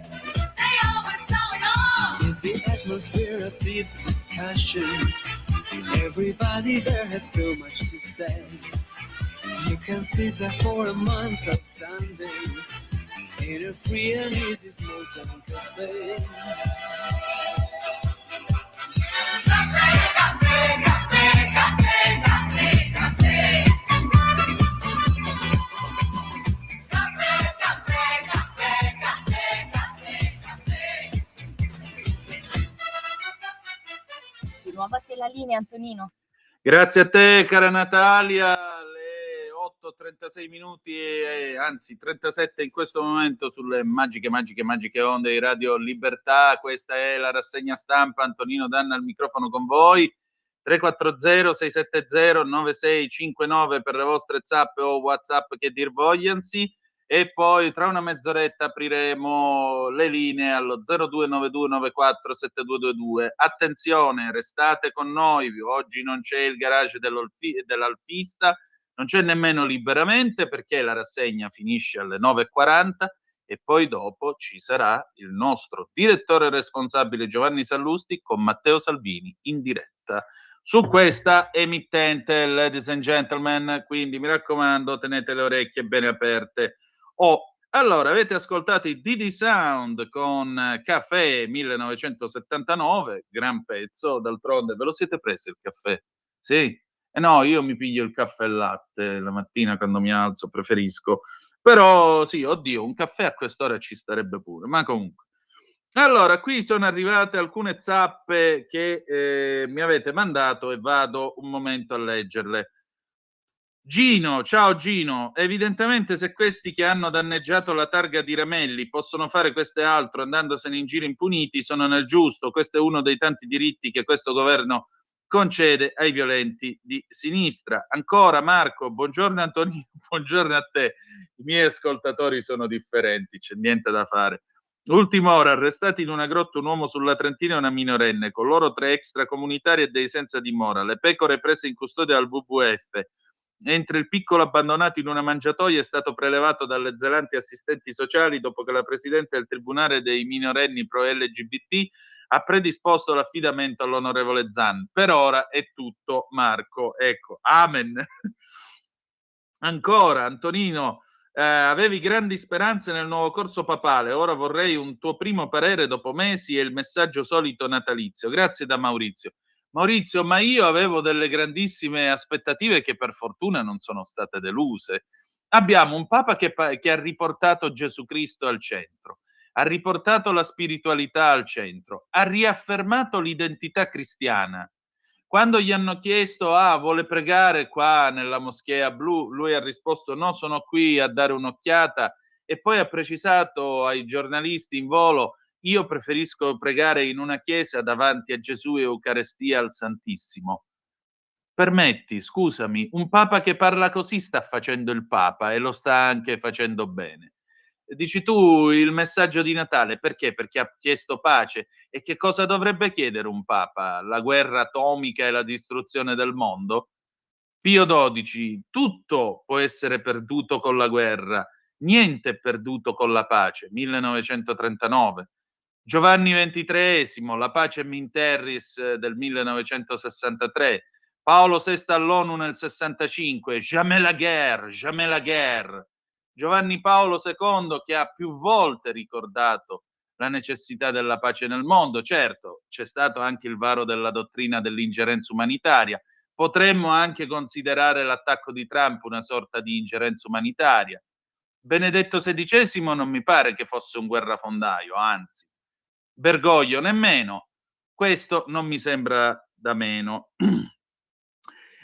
Speaker 2: They always know it all. Is the atmosphere of deep discussion? Everybody there has so much to say. You can sit there for a month of Sundays in a free and easy small town cafe.
Speaker 3: Di nuovo a te la linea, Antonino.
Speaker 4: Grazie a te, cara Natalia. Le 8:36 minuti, anzi 37 in questo momento, sulle magiche onde di Radio Libertà. Questa è la rassegna stampa. Antonino Danna al microfono con voi. 340-670-9659 per le vostre zappe o WhatsApp che dir vogliansi. E poi tra una mezz'oretta apriremo le linee allo 0292947222. Attenzione, restate con noi. Oggi non c'è il garage dell'Alfista, non c'è nemmeno Liberamente, perché la rassegna finisce alle 9:40 e poi dopo ci sarà il nostro direttore responsabile Giovanni Sallusti con Matteo Salvini in diretta su questa emittente, ladies and gentlemen. Quindi mi raccomando, tenete le orecchie bene aperte. Allora, avete ascoltato i Didi Sound con Caffè 1979, gran pezzo. D'altronde ve lo siete preso il caffè? Sì? No, io mi piglio il caffè e latte la mattina quando mi alzo, preferisco. Però sì, oddio, un caffè a quest'ora ci starebbe pure, ma comunque. Allora, qui sono arrivate alcune zappe che mi avete mandato e vado un momento a leggerle. Gino, ciao Gino, evidentemente se questi che hanno danneggiato la targa di Ramelli possono fare questo e altro andandosene in giro impuniti, sono nel giusto. Questo è uno dei tanti diritti che questo governo concede ai violenti di sinistra. Ancora Marco, buongiorno Antonino, buongiorno a te. I miei ascoltatori sono differenti, c'è niente da fare. Ultima ora, arrestati in una grotta un uomo sulla Trentina e una minorenne, con loro 3 extracomunitari e dei senza dimora, le pecore prese in custodia dal WWF, mentre il piccolo abbandonato in una mangiatoia è stato prelevato dalle zelanti assistenti sociali dopo che la presidente del tribunale dei minorenni pro LGBT ha predisposto l'affidamento all'onorevole Zan. Per ora è tutto, Marco. Ecco, amen. Ancora, Antonino, avevi grandi speranze nel nuovo corso papale, ora vorrei un tuo primo parere dopo mesi e il messaggio solito natalizio. Grazie da Maurizio. Maurizio, ma io avevo delle grandissime aspettative che per fortuna non sono state deluse. Abbiamo un Papa che ha riportato Gesù Cristo al centro, ha riportato la spiritualità al centro, ha riaffermato l'identità cristiana. Quando gli hanno chiesto, vuole pregare qua nella moschea blu, lui ha risposto no, sono qui a dare un'occhiata, e poi ha precisato ai giornalisti in volo, io preferisco pregare in una chiesa davanti a Gesù e Eucaristia al Santissimo. Permetti, scusami, un Papa che parla così sta facendo il Papa e lo sta anche facendo bene. Dici tu il messaggio di Natale, perché? Perché ha chiesto pace. E che cosa dovrebbe chiedere un Papa? La guerra atomica e la distruzione del mondo? Pio XII, tutto può essere perduto con la guerra, niente è perduto con la pace, 1939. Giovanni XXIII, la Pacem in Terris del 1963, Paolo VI all'ONU nel 65, jamais la guerre, jamais la guerre. Giovanni Paolo II che ha più volte ricordato la necessità della pace nel mondo. Certo, c'è stato anche il varo della dottrina dell'ingerenza umanitaria. Potremmo anche considerare l'attacco di Trump una sorta di ingerenza umanitaria. Benedetto XVI non mi pare che fosse un guerrafondaio, anzi. Bergoglio nemmeno. Questo non mi sembra da meno.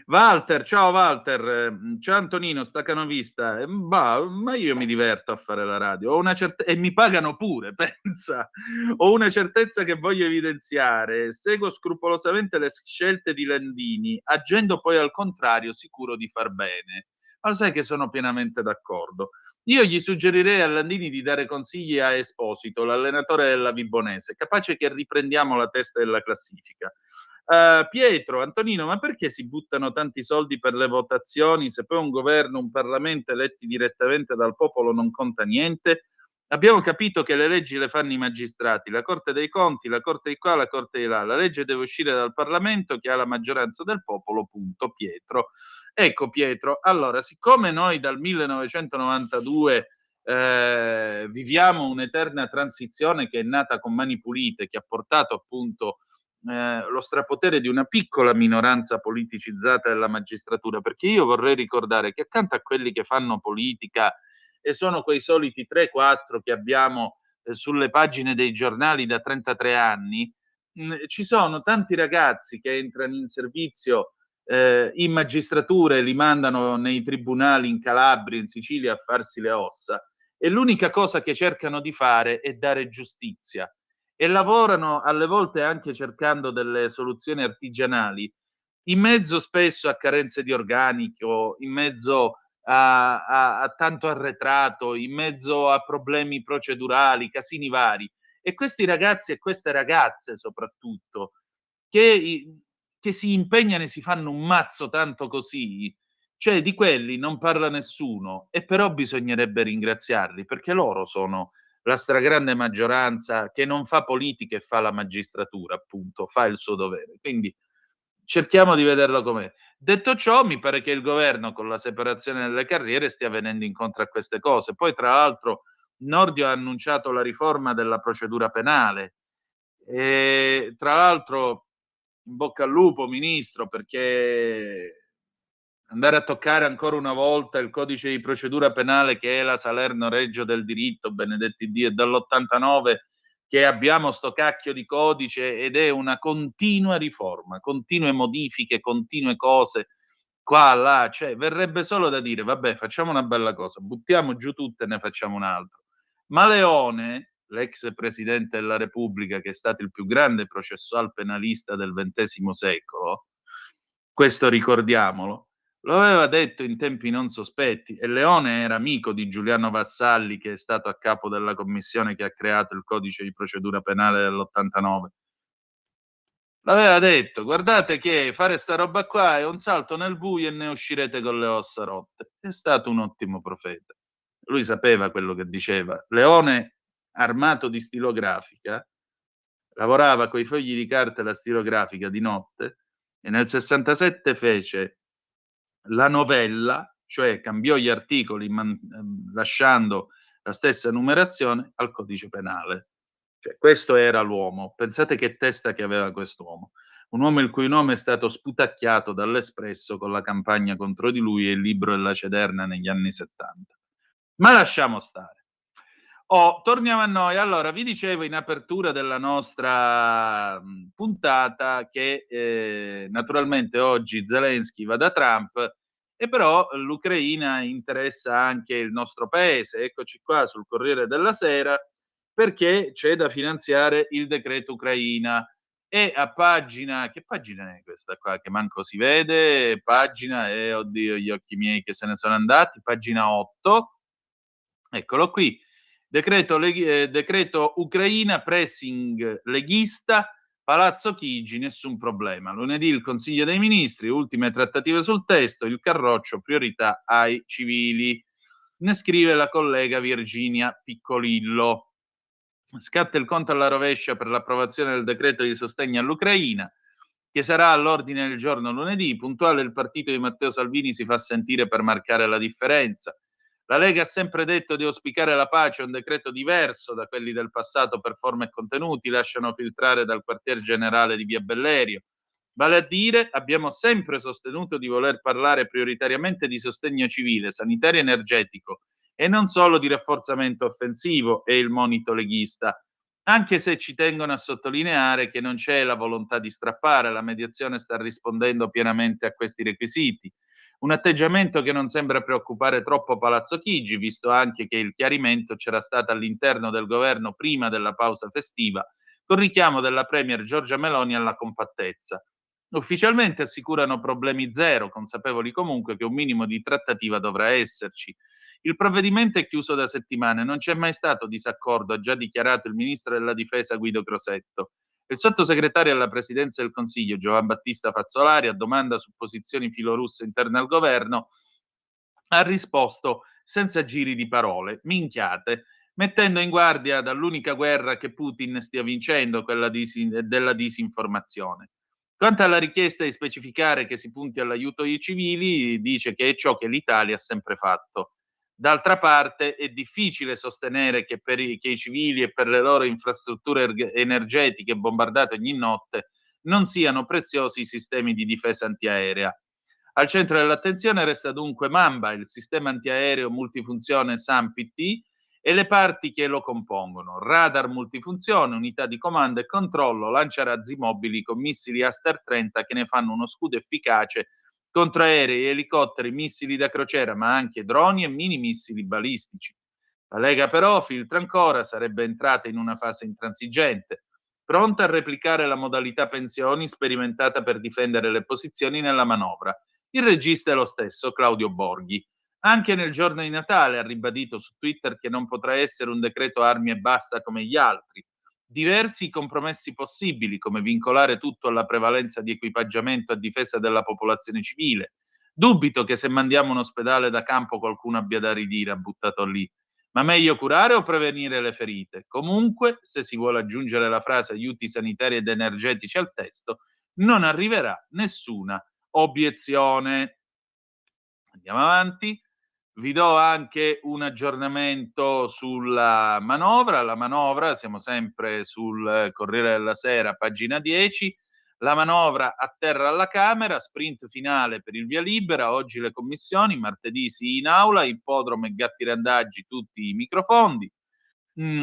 Speaker 4: Walter, ciao Walter, ciao Antonino, staccanovista. Ma io mi diverto a fare la radio, ho una e mi pagano pure, pensa. Ho una certezza che voglio evidenziare, seguo scrupolosamente le scelte di Landini, agendo poi al contrario, sicuro di far bene. Ma lo sai che sono pienamente d'accordo. Io gli suggerirei a Landini di dare consigli a Esposito, l'allenatore della Vibonese, capace che riprendiamo la testa della classifica. Pietro, Antonino, ma perché si buttano tanti soldi per le votazioni se poi un governo, un Parlamento eletti direttamente dal popolo non conta niente? Abbiamo capito che le leggi le fanno i magistrati, la Corte dei Conti, la Corte di qua, la Corte di là. La legge deve uscire dal Parlamento che ha la maggioranza del popolo, punto. Pietro. Ecco Pietro, allora, siccome noi dal 1992 viviamo un'eterna transizione che è nata con mani pulite, che ha portato appunto lo strapotere di una piccola minoranza politicizzata della magistratura, perché io vorrei ricordare che accanto a quelli che fanno politica e sono quei soliti 3-4 che abbiamo sulle pagine dei giornali da 33 anni, ci sono tanti ragazzi che entrano in servizio in magistratura e li mandano nei tribunali in Calabria, in Sicilia a farsi le ossa, e l'unica cosa che cercano di fare è dare giustizia e lavorano alle volte anche cercando delle soluzioni artigianali, in mezzo spesso a carenze di organico, in mezzo a tanto arretrato, in mezzo a problemi procedurali, casini vari. E questi ragazzi e queste ragazze soprattutto, che si impegnano e si fanno un mazzo tanto così, cioè di quelli non parla nessuno, e però bisognerebbe ringraziarli, perché loro sono la stragrande maggioranza che non fa politica e fa la magistratura, appunto, fa il suo dovere. Quindi cerchiamo di vederlo com'è. Detto ciò, mi pare che il governo, con la separazione delle carriere, stia venendo incontro a queste cose. Poi, tra l'altro, Nordio ha annunciato la riforma della procedura penale. E, tra l'altro, in bocca al lupo, ministro, perché andare a toccare ancora una volta il codice di procedura penale, che è la Salerno Reggio del diritto, benedetti Dio, è dall'89 che abbiamo sto cacchio di codice ed è una continua riforma, continue modifiche, continue cose, qua, là, cioè verrebbe solo da dire, vabbè, facciamo una bella cosa, buttiamo giù tutto e ne facciamo un altro. Ma Leone, l'ex presidente della Repubblica, che è stato il più grande processual penalista del XX secolo, questo ricordiamolo, lo aveva detto in tempi non sospetti, e Leone era amico di Giuliano Vassalli, che è stato a capo della commissione che ha creato il codice di procedura penale dell'89. L'aveva detto, guardate che fare sta roba qua è un salto nel buio e ne uscirete con le ossa rotte. È stato un ottimo profeta. Lui sapeva quello che diceva. Leone, armato di stilografica, lavorava coi fogli di carta e la stilografica di notte, e nel 67 fece la novella, cioè cambiò gli articoli lasciando la stessa numerazione al codice penale. Cioè, questo era l'uomo. Pensate che testa che aveva quest'uomo. Un uomo il cui nome è stato sputacchiato dall'Espresso con la campagna contro di lui e il libro della Cederna negli anni 70. Ma lasciamo stare. Torniamo a noi. Allora, vi dicevo in apertura della nostra puntata che naturalmente oggi Zelensky va da Trump, e però l'Ucraina interessa anche il nostro paese. Eccoci qua sul Corriere della Sera, perché c'è da finanziare il decreto Ucraina. E a pagina, che pagina è questa qua che manco si vede? Pagina, oddio, gli occhi miei che se ne sono andati, pagina 8, eccolo qui. Decreto Ucraina, pressing leghista, Palazzo Chigi, nessun problema. Lunedì il Consiglio dei Ministri, ultime trattative sul testo, il Carroccio, priorità ai civili. Ne scrive la collega Virginia Piccolillo. Scatta il conto alla rovescia per l'approvazione del decreto di sostegno all'Ucraina, che sarà all'ordine del giorno lunedì. Puntuale il partito di Matteo Salvini si fa sentire per marcare la differenza. La Lega ha sempre detto di auspicare la pace, un decreto diverso da quelli del passato per forma e contenuti, lasciano filtrare dal quartier generale di Via Bellerio. Vale a dire, abbiamo sempre sostenuto di voler parlare prioritariamente di sostegno civile, sanitario e energetico, e non solo di rafforzamento offensivo, è il monito leghista. anche se ci tengono a sottolineare che non c'è la volontà di strappare, la mediazione sta rispondendo pienamente a questi requisiti. Un atteggiamento che non sembra preoccupare troppo Palazzo Chigi, visto anche che il chiarimento c'era stato all'interno del governo prima della pausa festiva, con richiamo della premier Giorgia Meloni alla compattezza. Ufficialmente assicurano problemi zero, consapevoli comunque che un minimo di trattativa dovrà esserci. Il provvedimento è chiuso da settimane, non c'è mai stato disaccordo, ha già dichiarato il ministro della difesa Guido Crosetto. Il sottosegretario alla presidenza del Consiglio, Giovan Battista Fazzolari, a domanda su posizioni filorusse interne al governo, ha risposto senza giri di parole, minchiate, mettendo in guardia dall'unica guerra che Putin stia vincendo, quella della disinformazione. Quanto alla richiesta di specificare che si punti all'aiuto ai civili, dice che è ciò che l'Italia ha sempre fatto. D'altra parte è difficile sostenere che che i civili e per le loro infrastrutture energetiche bombardate ogni notte non siano preziosi i sistemi di difesa antiaerea. Al centro dell'attenzione resta dunque Mamba, il sistema antiaereo multifunzione SAMPT e le parti che lo compongono: radar multifunzione, unità di comando e controllo, lanciarazzi mobili con missili Aster 30 che ne fanno uno scudo efficace contro aerei, elicotteri, missili da crociera, ma anche droni e mini missili balistici. La Lega però filtra ancora, sarebbe entrata in una fase intransigente, pronta a replicare la modalità pensioni sperimentata per difendere le posizioni nella manovra. Il regista è lo stesso, Claudio Borghi. Anche nel giorno di Natale ha ribadito su Twitter che non potrà essere un decreto armi e basta come gli altri. Diversi compromessi possibili, come vincolare tutto alla prevalenza di equipaggiamento a difesa della popolazione civile. Dubito che se mandiamo un ospedale da campo qualcuno abbia da ridire, ha buttato lì. Ma meglio curare o prevenire le ferite? Comunque, se si vuole aggiungere la frase aiuti sanitari ed energetici al testo, non arriverà nessuna obiezione. Andiamo avanti. Vi do anche un aggiornamento sulla manovra. La manovra, siamo sempre sul Corriere della Sera, pagina 10. La manovra atterra alla Camera, sprint finale per il via libera. Oggi le commissioni, martedì sì in aula, ippodromo e Gatti Randaggi tutti i microfondi.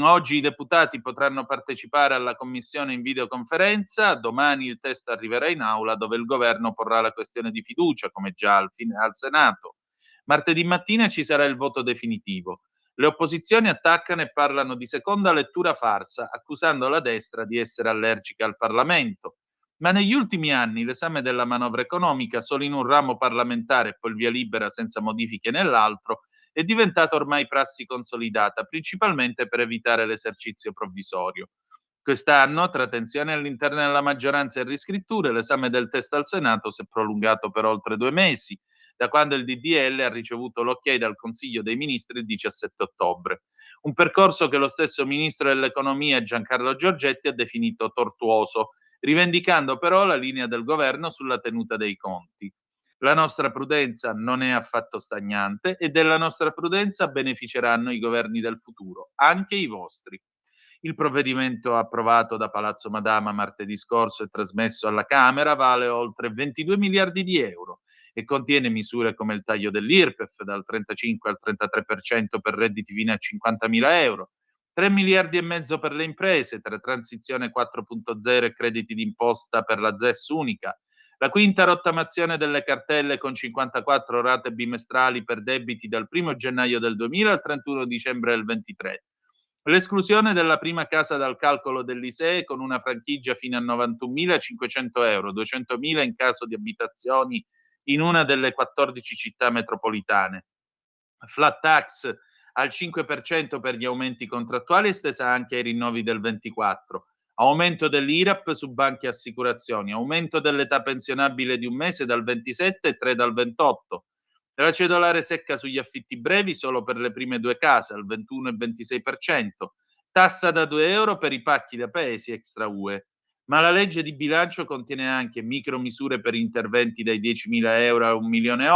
Speaker 4: Oggi i deputati potranno partecipare alla commissione in videoconferenza, domani il testo arriverà in aula dove il governo porrà la questione di fiducia, come già al Senato. Martedì mattina ci sarà il voto definitivo. Le opposizioni attaccano e parlano di seconda lettura farsa, accusando la destra di essere allergica al Parlamento. Ma negli ultimi anni l'esame della manovra economica solo in un ramo parlamentare e poi il via libera senza modifiche nell'altro è diventata ormai prassi consolidata, principalmente per evitare l'esercizio provvisorio. Quest'anno, tra tensioni all'interno della maggioranza e riscritture, l'esame del testo al Senato si è prolungato per oltre 2 mesi, da quando il DDL ha ricevuto l'ok dal Consiglio dei Ministri il 17 ottobre. Un percorso che lo stesso Ministro dell'Economia Giancarlo Giorgetti ha definito tortuoso, rivendicando però la linea del governo sulla tenuta dei conti. La nostra prudenza non è affatto stagnante e della nostra prudenza beneficeranno i governi del futuro, anche i vostri. Il provvedimento approvato da Palazzo Madama martedì scorso e trasmesso alla Camera vale oltre 22 miliardi di euro e contiene misure come il taglio dell'IRPEF dal 35 al 33% per redditi fino a 50.000 euro, 3 miliardi e mezzo per le imprese tra transizione 4.0 e crediti d'imposta per la ZES unica, la quinta rottamazione delle cartelle con 54 rate bimestrali per debiti dal 1 gennaio del 2000 al 31 dicembre del 2023. L'esclusione della prima casa dal calcolo dell'ISEE con una franchigia fino a 91.500 euro, 200.000 in caso di abitazioni in una delle 14 città metropolitane. Flat tax al 5% per gli aumenti contrattuali estesa anche ai rinnovi del 24. Aumento dell'IRAP su banche e assicurazioni, aumento dell'età pensionabile di 1 mese dal 27 e 3 dal 28. La cedolare secca sugli affitti brevi solo per le prime 2 case al 21 e 26%. Tassa da 2 euro per i pacchi da paesi extra UE. Ma la legge di bilancio contiene anche micromisure per interventi dai 10.000 euro a 1,8 milioni,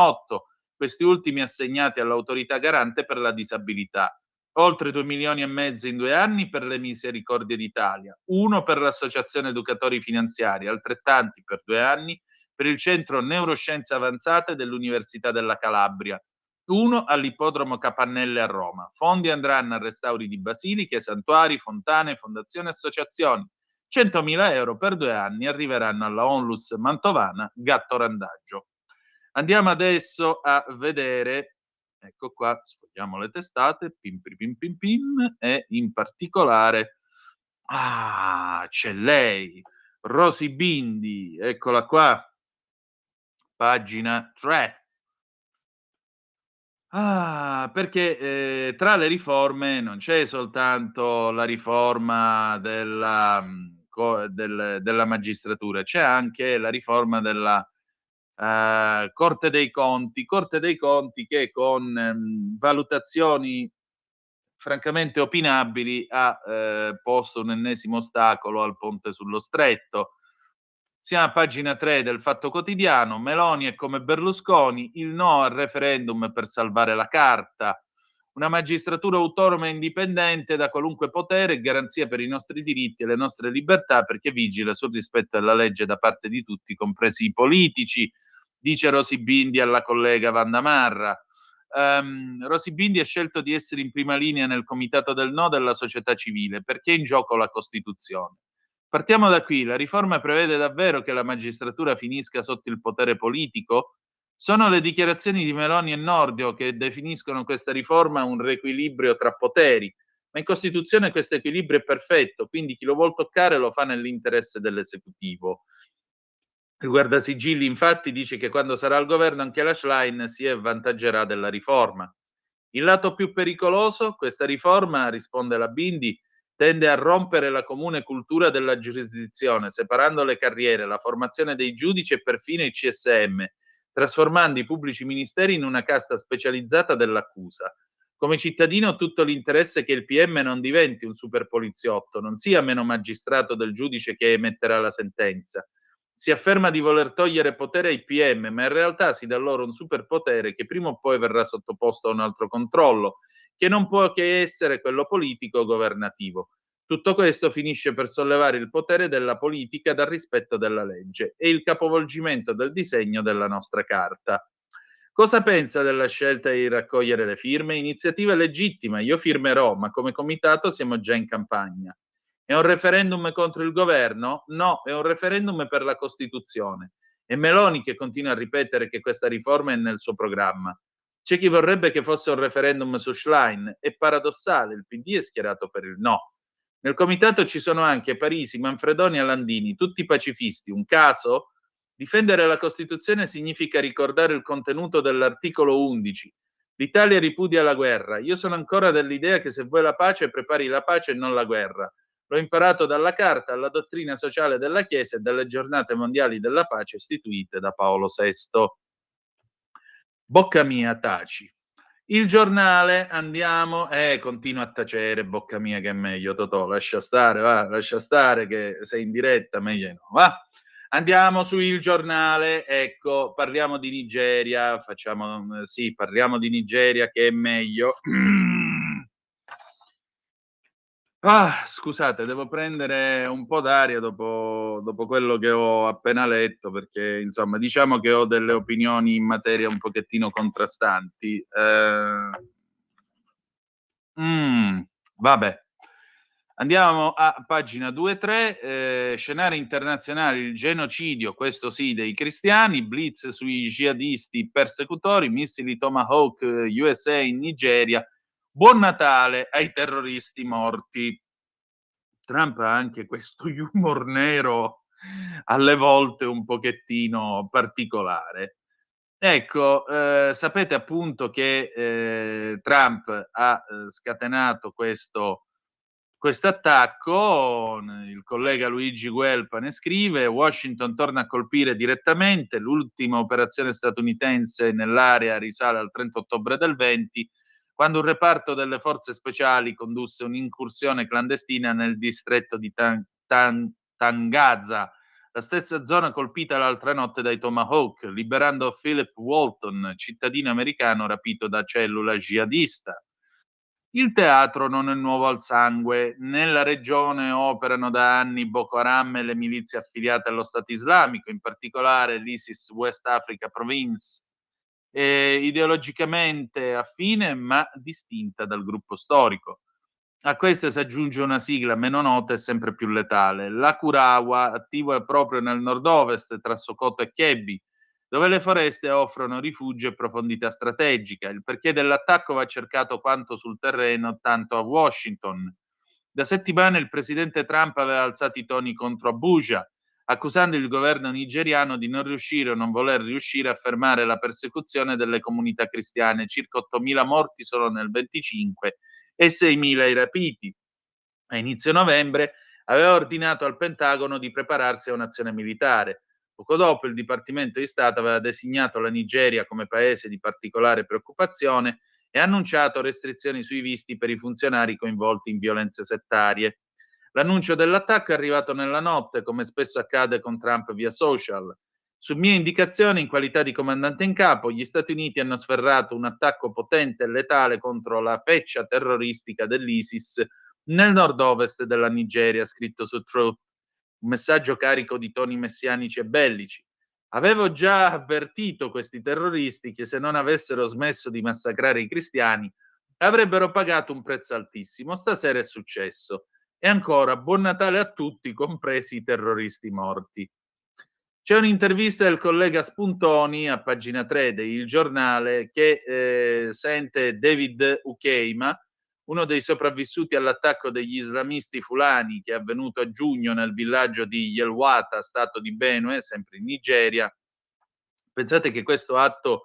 Speaker 4: questi ultimi assegnati all'autorità garante per la disabilità. Oltre 2 milioni e mezzo in 2 anni per le Misericordie d'Italia, 1 per l'Associazione Educatori Finanziari, altrettanti per 2 anni per il Centro Neuroscienze Avanzate dell'Università della Calabria. uno all'ippodromo Capannelle a Roma. Fondi andranno a restauri di basiliche, santuari, fontane, fondazioni e associazioni. 100.000 euro per 2 anni arriveranno alla Onlus Mantovana Gatto Randaggio. Andiamo adesso a vedere, ecco qua, sfogliamo le testate, pim pim pim pim, e in particolare, c'è lei, Rosy Bindi, eccola qua, pagina 3. Perché tra le riforme non c'è soltanto la riforma della magistratura, c'è anche la riforma della Corte dei Conti che con valutazioni francamente opinabili ha posto un ennesimo ostacolo al ponte sullo Stretto. Siamo a pagina 3 del Fatto Quotidiano. Meloni è come Berlusconi, il no al referendum per salvare la carta. Una magistratura autonoma e indipendente da qualunque potere, garanzia per i nostri diritti e le nostre libertà, perché vigila sul rispetto della legge da parte di tutti, compresi i politici, dice Rosy Bindi alla collega Wanda Marra. Rosy Bindi ha scelto di essere in prima linea nel comitato del no della società civile, perché è in gioco la Costituzione. Partiamo da qui, la riforma prevede davvero che la magistratura finisca sotto il potere politico? Sono le dichiarazioni di Meloni e Nordio che definiscono questa riforma un riequilibrio tra poteri, ma in Costituzione questo equilibrio è perfetto, quindi chi lo vuol toccare lo fa nell'interesse dell'esecutivo. Il Guardasigilli infatti dice che quando sarà al governo anche la Schlein si avvantaggerà della riforma. Il lato più pericoloso, questa riforma, risponde la Bindi, tende a rompere la comune cultura della giurisdizione, separando le carriere, la formazione dei giudici e perfino il CSM, trasformando i pubblici ministeri in una casta specializzata dell'accusa. Come cittadino ho tutto l'interesse che il PM non diventi un super poliziotto, non sia meno magistrato del giudice che emetterà la sentenza. Si afferma di voler togliere potere ai PM, ma in realtà si dà loro un superpotere che prima o poi verrà sottoposto a un altro controllo, che non può che essere quello politico o governativo. Tutto questo finisce per sollevare il potere della politica dal rispetto della legge e il capovolgimento del disegno della nostra Carta. Cosa pensa della scelta di raccogliere le firme? Iniziativa legittima, io firmerò, ma come comitato siamo già in campagna. È un referendum contro il governo? No, è un referendum per la Costituzione. È Meloni che continua a ripetere che questa riforma è nel suo programma. C'è chi vorrebbe che fosse un referendum su Schlein. È paradossale, il PD è schierato per il no. Nel comitato ci sono anche Parisi, Manfredoni e Landini, tutti pacifisti. Un caso? Difendere la Costituzione significa ricordare il contenuto dell'articolo 11. L'Italia ripudia la guerra. Io sono ancora dell'idea che se vuoi la pace, prepari la pace e non la guerra. L'ho imparato dalla Carta, alla dottrina sociale della Chiesa e dalle giornate mondiali della pace istituite da Paolo VI. Bocca mia, taci. Il Giornale, andiamo, continua a tacere, bocca mia che è meglio, Totò, lascia stare, va, lascia stare che sei in diretta, meglio no, va. Andiamo su Il Giornale, ecco, parliamo di Nigeria, parliamo di Nigeria che è meglio. Scusate, devo prendere un po' d'aria dopo quello che ho appena letto, perché insomma diciamo che ho delle opinioni in materia un pochettino contrastanti. Vabbè. Andiamo a pagina 2-3, scenari internazionali, il genocidio, questo sì, dei cristiani, blitz sui jihadisti persecutori, missili Tomahawk USA in Nigeria, buon Natale ai terroristi morti. Trump ha anche questo humor nero alle volte un pochettino particolare. Ecco, sapete appunto che Trump ha scatenato questo attacco, il collega Luigi Guelpa ne scrive, Washington torna a colpire direttamente, l'ultima operazione statunitense nell'area risale al 30 ottobre del 20, quando un reparto delle forze speciali condusse un'incursione clandestina nel distretto di Tangaza, la stessa zona colpita l'altra notte dai Tomahawk, liberando Philip Walton, cittadino americano rapito da cellula jihadista. Il teatro non è nuovo al sangue. Nella regione operano da anni Boko Haram e le milizie affiliate allo Stato Islamico, in particolare l'ISIS West Africa Province. ideologicamente affine ma distinta dal gruppo storico. A questa si aggiunge una sigla meno nota e sempre più letale, la Kurawa, attivo proprio nel nord-ovest tra Sokoto e Kebbi, dove le foreste offrono rifugio e profondità strategica. Il perché dell'attacco va cercato quanto sul terreno, tanto a Washington. Da settimane il presidente Trump aveva alzato i toni contro Abuja, accusando il governo nigeriano di non riuscire o non voler riuscire a fermare la persecuzione delle comunità cristiane, circa 8.000 morti solo nel 25 e 6.000 i rapiti. A inizio novembre aveva ordinato al Pentagono di prepararsi a un'azione militare. Poco dopo il Dipartimento di Stato aveva designato la Nigeria come paese di particolare preoccupazione e annunciato restrizioni sui visti per i funzionari coinvolti in violenze settarie. L'annuncio dell'attacco è arrivato nella notte, come spesso accade con Trump via social. Su mia indicazione, in qualità di comandante in capo, gli Stati Uniti hanno sferrato un attacco potente e letale contro la feccia terroristica dell'ISIS nel nord-ovest della Nigeria, ha scritto su Truth, un messaggio carico di toni messianici e bellici. Avevo già avvertito questi terroristi che se non avessero smesso di massacrare i cristiani avrebbero pagato un prezzo altissimo. Stasera è successo. E ancora, buon Natale a tutti, compresi i terroristi morti. C'è un'intervista del collega Spuntoni a pagina 3 del giornale che sente David Ukeima, uno dei sopravvissuti all'attacco degli islamisti fulani che è avvenuto a giugno nel villaggio di Yelwata, stato di Benue, sempre in Nigeria. Pensate che questo atto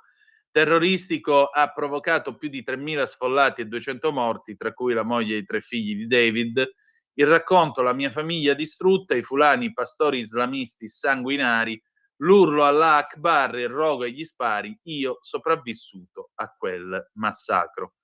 Speaker 4: terroristico ha provocato più di 3.000 sfollati e 200 morti, tra cui la moglie e i 3 figli di David. Il racconto, la mia famiglia distrutta, i fulani pastori islamisti sanguinari, l'urlo Allah Akbar, il rogo e gli spari, io sopravvissuto a quel massacro.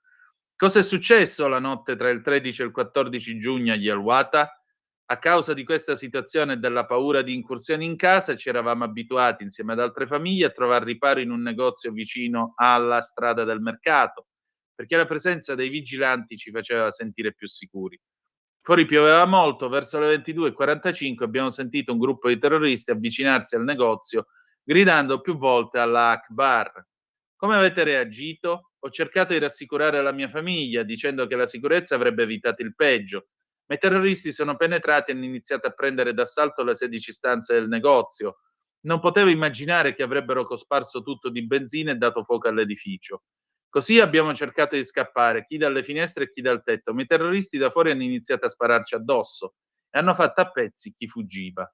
Speaker 4: Cosa è successo la notte tra il 13 e il 14 giugno a Yelwata? A causa di questa situazione e della paura di incursioni in casa, ci eravamo abituati insieme ad altre famiglie a trovare riparo in un negozio vicino alla strada del mercato, perché la presenza dei vigilanti ci faceva sentire più sicuri. Fuori pioveva molto, verso le 22:45 abbiamo sentito un gruppo di terroristi avvicinarsi al negozio gridando più volte Allah Akbar. Come avete reagito? Ho cercato di rassicurare la mia famiglia dicendo che la sicurezza avrebbe evitato il peggio, ma i terroristi sono penetrati e hanno iniziato a prendere d'assalto le 16 stanze del negozio. Non potevo immaginare che avrebbero cosparso tutto di benzina e dato fuoco all'edificio. Così abbiamo cercato di scappare, chi dalle finestre e chi dal tetto, ma i terroristi da fuori hanno iniziato a spararci addosso e hanno fatto a pezzi chi fuggiva.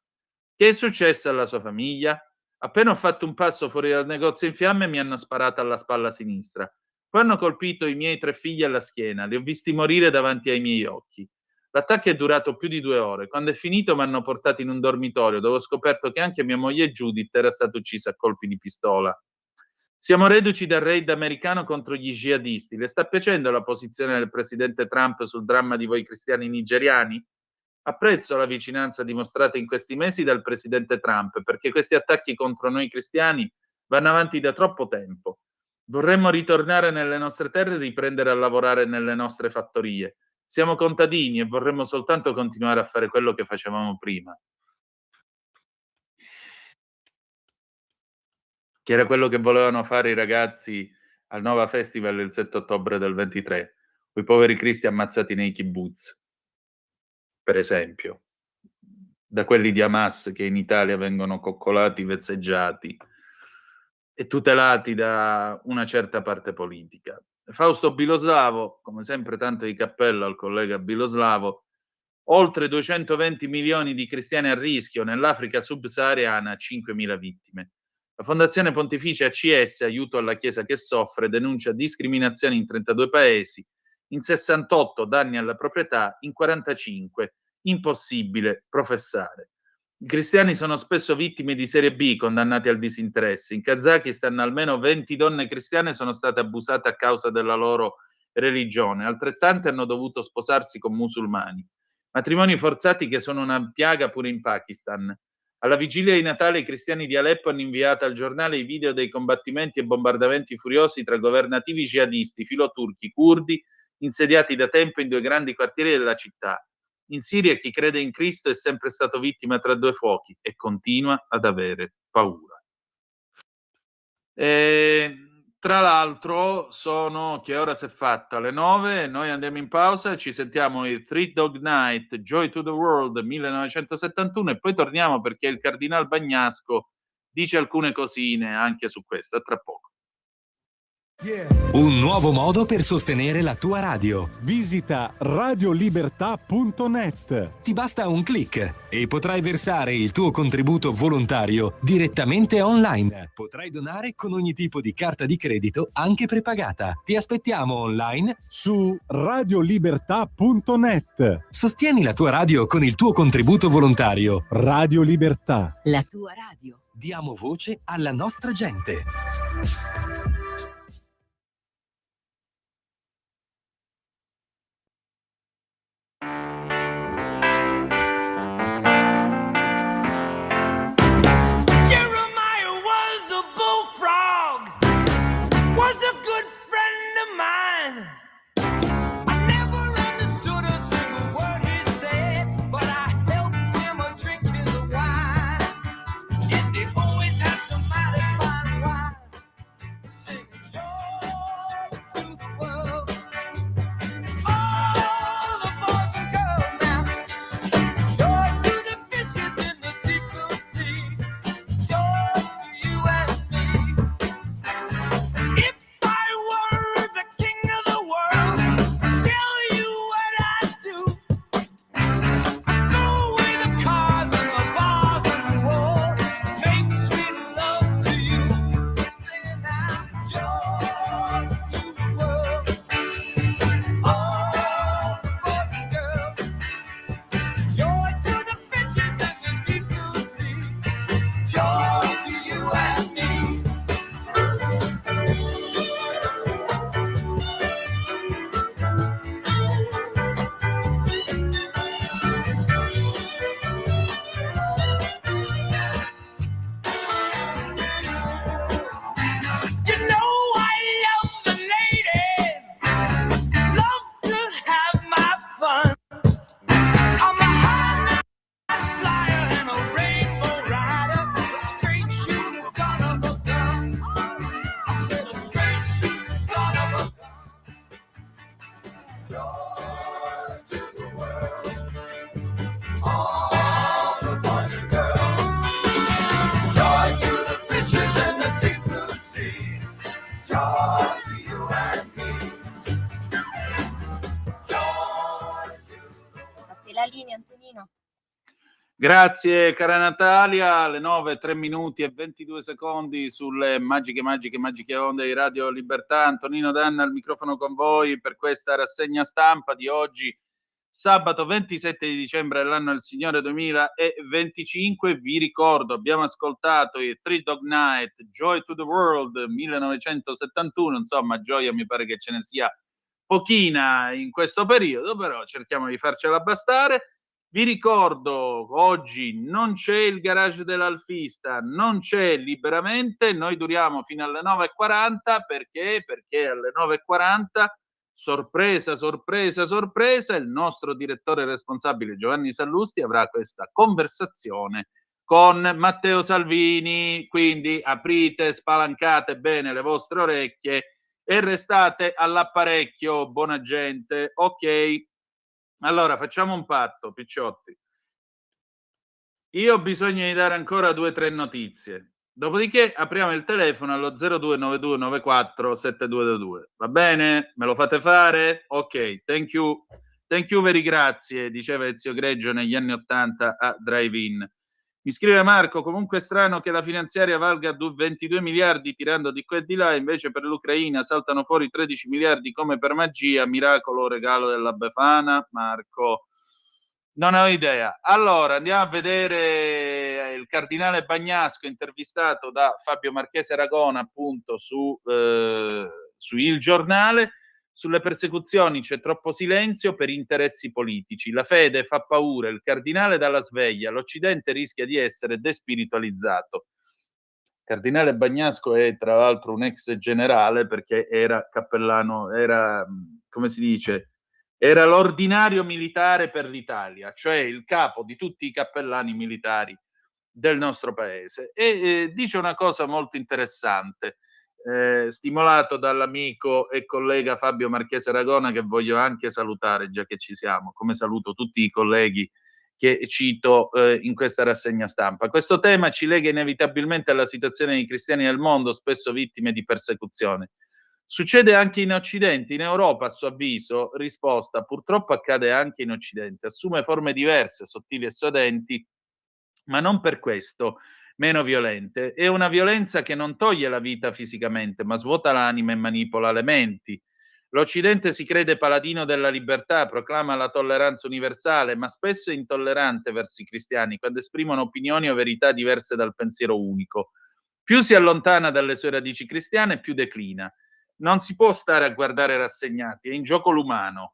Speaker 4: Che è successo alla sua famiglia? Appena ho fatto un passo fuori dal negozio in fiamme mi hanno sparato alla spalla sinistra. Poi hanno colpito i miei 3 figli alla schiena, li ho visti morire davanti ai miei occhi. L'attacco è durato più di 2 ore. Quando è finito mi hanno portato in un dormitorio dove ho scoperto che anche mia moglie Judith era stata uccisa a colpi di pistola. Siamo reduci dal raid americano contro gli jihadisti. Le sta piacendo la posizione del presidente Trump sul dramma di voi cristiani nigeriani? Apprezzo la vicinanza dimostrata in questi mesi dal presidente Trump, perché questi attacchi contro noi cristiani vanno avanti da troppo tempo. Vorremmo ritornare nelle nostre terre e riprendere a lavorare nelle nostre fattorie. Siamo contadini e vorremmo soltanto continuare a fare quello che facevamo prima. Che era quello che volevano fare i ragazzi al Nova Festival il 7 ottobre del 23, quei poveri cristi ammazzati nei kibbutz, per esempio, da quelli di Hamas che in Italia vengono coccolati, vezzeggiati e tutelati da una certa parte politica. Fausto Biloslavo, come sempre tanto di cappello al collega Biloslavo, oltre 220 milioni di cristiani a rischio, nell'Africa subsahariana 5.000 vittime. La Fondazione Pontificia ACS, Aiuto alla Chiesa che soffre, denuncia discriminazioni in 32 paesi, in 68 danni alla proprietà, in 45 impossibile professare. I cristiani sono spesso vittime di serie B condannati al disinteresse. In Kazakistan almeno 20 donne cristiane sono state abusate a causa della loro religione, altrettante hanno dovuto sposarsi con musulmani. Matrimoni forzati che sono una piaga pure in Pakistan. Alla vigilia di Natale i cristiani di Aleppo hanno inviato al giornale i video dei combattimenti e bombardamenti furiosi tra governativi jihadisti, filoturchi, curdi, insediati da tempo in 2 grandi quartieri della città. In Siria chi crede in Cristo è sempre stato vittima tra 2 fuochi e continua ad avere paura. Tra l'altro che ora si è fatta? Le 9, noi andiamo in pausa e ci sentiamo i Three Dog Night, Joy to the World 1971 e poi torniamo perché il Cardinal Bagnasco dice alcune cosine anche su questo, a tra poco.
Speaker 6: Un nuovo modo per sostenere la tua radio.
Speaker 1: Visita radiolibertà.net.
Speaker 6: Ti basta un click e potrai versare il tuo contributo volontario direttamente online. Potrai donare con ogni tipo di carta di credito, anche prepagata. Ti aspettiamo online
Speaker 1: Su radiolibertà.net.
Speaker 6: Sostieni la tua radio con il tuo contributo volontario.
Speaker 1: Radio Libertà.
Speaker 10: La tua radio.
Speaker 6: Diamo voce alla nostra gente.
Speaker 2: Jeremiah was a bullfrog, was a good friend of mine. I never understood a single word he said, but I helped him drink his wine. And he always had some mighty fine wine. Sing joy to the world. All the boys and girls now. Joy to the fishes in the deep blue sea. Joy to you and me. If I were the king of the world, tell you what I'd do. I'd throw away the cars and the bars and the war, make sweet love to you. Singing now, joy to the world. All the boys and girls. Joy to the fishes in the deep blue sea. Joy to you and me. You know I love the ladies, love to have my fun. I'm a high flyer and a rainbow rider, a straight shooting son of a gun. I said a straight shooting son of a gun. Joy to the world, all the boys and girls. Joy to the fishes in the deep blue sea. Joy to you and me. Joy to
Speaker 3: A te la linea, Antonino.
Speaker 4: Grazie cara Natalia, alle 9, 3 minuti e 22 secondi sulle magiche onde di Radio Libertà. Antonino Danna al microfono con voi per questa rassegna stampa di oggi, sabato 27 di dicembre dell'anno del Signore 2025. Vi ricordo, abbiamo ascoltato i Three Dog Night, Joy to the World 1971, insomma gioia mi pare che ce ne sia pochina in questo periodo, però cerchiamo di farcela bastare. Vi ricordo, oggi non c'è il garage dell'Alfista, non c'è Liberamente, noi duriamo fino alle 9:40 perché alle 9:40 sorpresa, il nostro direttore responsabile Giovanni Sallusti avrà questa conversazione con Matteo Salvini, quindi aprite, spalancate bene le vostre orecchie e restate all'apparecchio, buona gente, ok? Allora, facciamo un patto, picciotti. Io ho bisogno di dare ancora 2 o 3 notizie. Dopodiché apriamo il telefono allo 0292947222. Va bene? Me lo fate fare? Ok, thank you. Thank you very grazie, diceva Ezio Greggio negli anni '80 a Drive-In. Mi scrive Marco, comunque è strano che la finanziaria valga 22 miliardi tirando di qua e di là, invece per l'Ucraina saltano fuori 13 miliardi come per magia, miracolo, regalo della Befana. Marco, non ho idea. Allora, andiamo a vedere il cardinale Bagnasco intervistato da Fabio Marchese Aragona appunto su Il Giornale. Sulle persecuzioni c'è troppo silenzio per interessi politici. La fede fa paura, il cardinale dà la sveglia, l'Occidente rischia di essere despiritualizzato. Il cardinale Bagnasco è tra l'altro un ex generale perché era cappellano, era, come si dice, era l'ordinario militare per l'Italia, cioè il capo di tutti i cappellani militari del nostro paese. E dice una cosa molto interessante. stimolato dall'amico e collega Fabio Marchese Aragona, che voglio anche salutare, già che ci siamo, come saluto tutti i colleghi che cito in questa rassegna stampa. Questo tema ci lega inevitabilmente alla situazione dei cristiani nel mondo, spesso vittime di persecuzione. Succede anche in Occidente, in Europa, a suo avviso, risposta, purtroppo accade anche in Occidente, assume forme diverse, sottili e sodenti, ma non per questo meno violente. È una violenza che non toglie la vita fisicamente, ma svuota l'anima e manipola le menti. L'Occidente si crede paladino della libertà, proclama la tolleranza universale, ma spesso è intollerante verso i cristiani quando esprimono opinioni o verità diverse dal pensiero unico. Più si allontana dalle sue radici cristiane, più declina. Non si può stare a guardare rassegnati, è in gioco l'umano.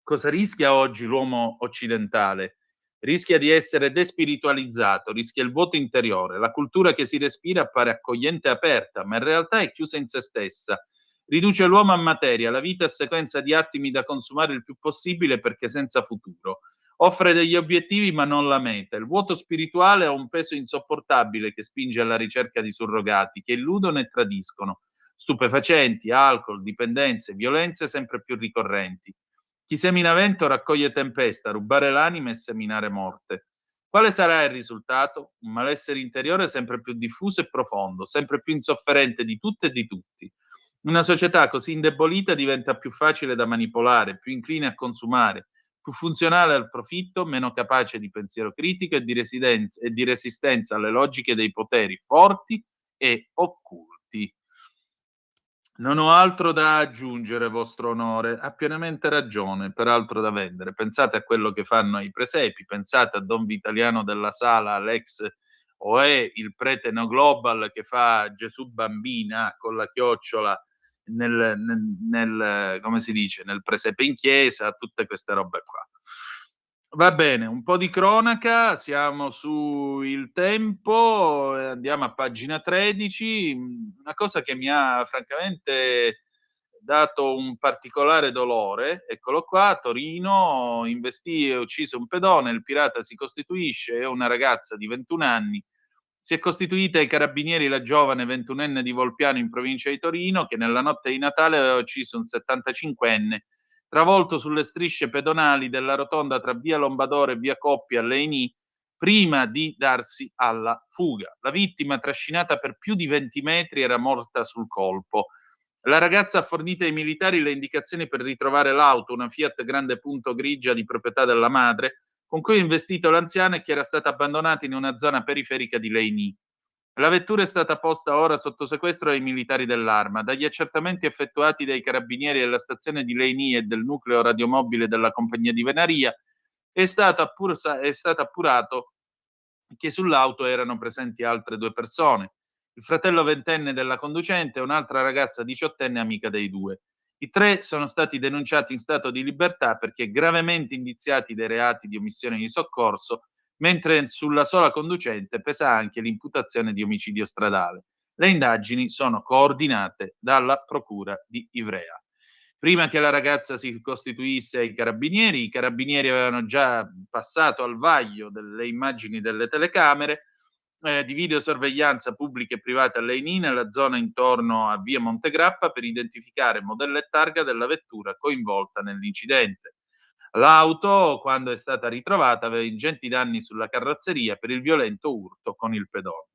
Speaker 4: Cosa rischia oggi l'uomo occidentale? Rischia di essere despiritualizzato, rischia il vuoto interiore. La cultura che si respira appare accogliente e aperta, ma in realtà è chiusa in se stessa. Riduce l'uomo a materia, la vita a sequenza di attimi da consumare il più possibile perché senza futuro. Offre degli obiettivi ma non la meta. Il vuoto spirituale ha un peso insopportabile che spinge alla ricerca di surrogati che illudono e tradiscono. Stupefacenti, alcol, dipendenze, violenze sempre più ricorrenti. Chi semina vento raccoglie tempesta, rubare l'anima e seminare morte. Quale sarà il risultato? Un malessere interiore sempre più diffuso e profondo, sempre più insofferente di tutte e di tutti. Una società così indebolita diventa più facile da manipolare, più incline a consumare, più funzionale al profitto, meno capace di pensiero critico e di resistenza alle logiche dei poteri forti e occulti. Non ho altro da aggiungere, vostro onore. Ha pienamente ragione, peraltro da vendere. Pensate a quello che fanno ai presepi, pensate a Don Vitaliano della Sala, l'ex Oe, il prete No Global che fa Gesù bambina con la chiocciola come si dice, nel presepe in chiesa, tutte queste robe qua. Va bene, un po' di cronaca, siamo su Il Tempo, andiamo a pagina 13, una cosa che mi ha francamente dato un particolare dolore, eccolo qua, a Torino, investì e uccise un pedone, il pirata si costituisce, è una ragazza di 21 anni, si è costituita ai carabinieri la giovane 21enne di Volpiano in provincia di Torino che nella notte di Natale aveva ucciso un 75enne travolto sulle strisce pedonali della rotonda tra via Lombadore e via Coppia a Leini, prima di darsi alla fuga. La vittima, trascinata per più di 20 metri, era morta sul colpo. La ragazza ha fornito ai militari le indicazioni per ritrovare l'auto, una Fiat Grande Punto grigia di proprietà della madre, con cui ha investito l'anziana e che era stata abbandonata in una zona periferica di Leini. La vettura è stata posta ora sotto sequestro ai militari dell'Arma. Dagli accertamenti effettuati dai carabinieri della stazione di Leini e del nucleo radiomobile della compagnia di Venaria è stato appurato che sull'auto erano presenti altre 2 persone, il fratello ventenne della conducente e un'altra ragazza diciottenne amica dei 2. I 3 sono stati denunciati in stato di libertà perché gravemente indiziati dei reati di omissione di soccorso, mentre sulla sola conducente pesa anche l'imputazione di omicidio stradale. Le indagini sono coordinate dalla Procura di Ivrea. Prima che la ragazza si costituisse ai carabinieri, i carabinieri avevano già passato al vaglio delle immagini delle telecamere di videosorveglianza pubbliche e private a Leini nella zona intorno a via Montegrappa per identificare modello e targa della vettura coinvolta nell'incidente. L'auto, quando è stata ritrovata, aveva ingenti danni sulla carrozzeria per il violento urto con il pedone.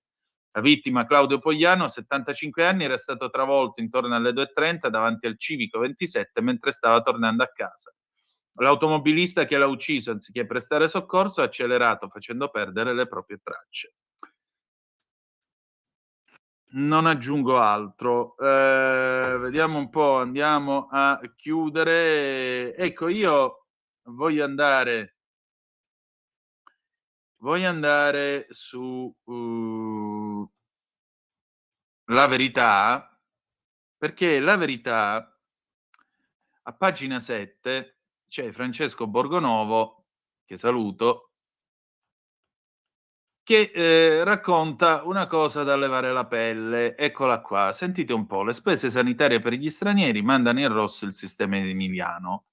Speaker 4: La vittima, Claudio Pogliano, 75 anni, era stato travolto intorno alle 2:30 davanti al Civico 27 mentre stava tornando a casa. L'automobilista che l'ha ucciso, anziché prestare soccorso, ha accelerato facendo perdere le proprie tracce. Non aggiungo altro. Vediamo un po', andiamo a chiudere. Ecco, io voglio andare su La Verità, perché La Verità a pagina 7 c'è Francesco Borgonovo, che saluto, che racconta una cosa da levare la pelle. Eccola qua, sentite un po'. Le spese sanitarie per gli stranieri mandano in rosso il sistema emiliano.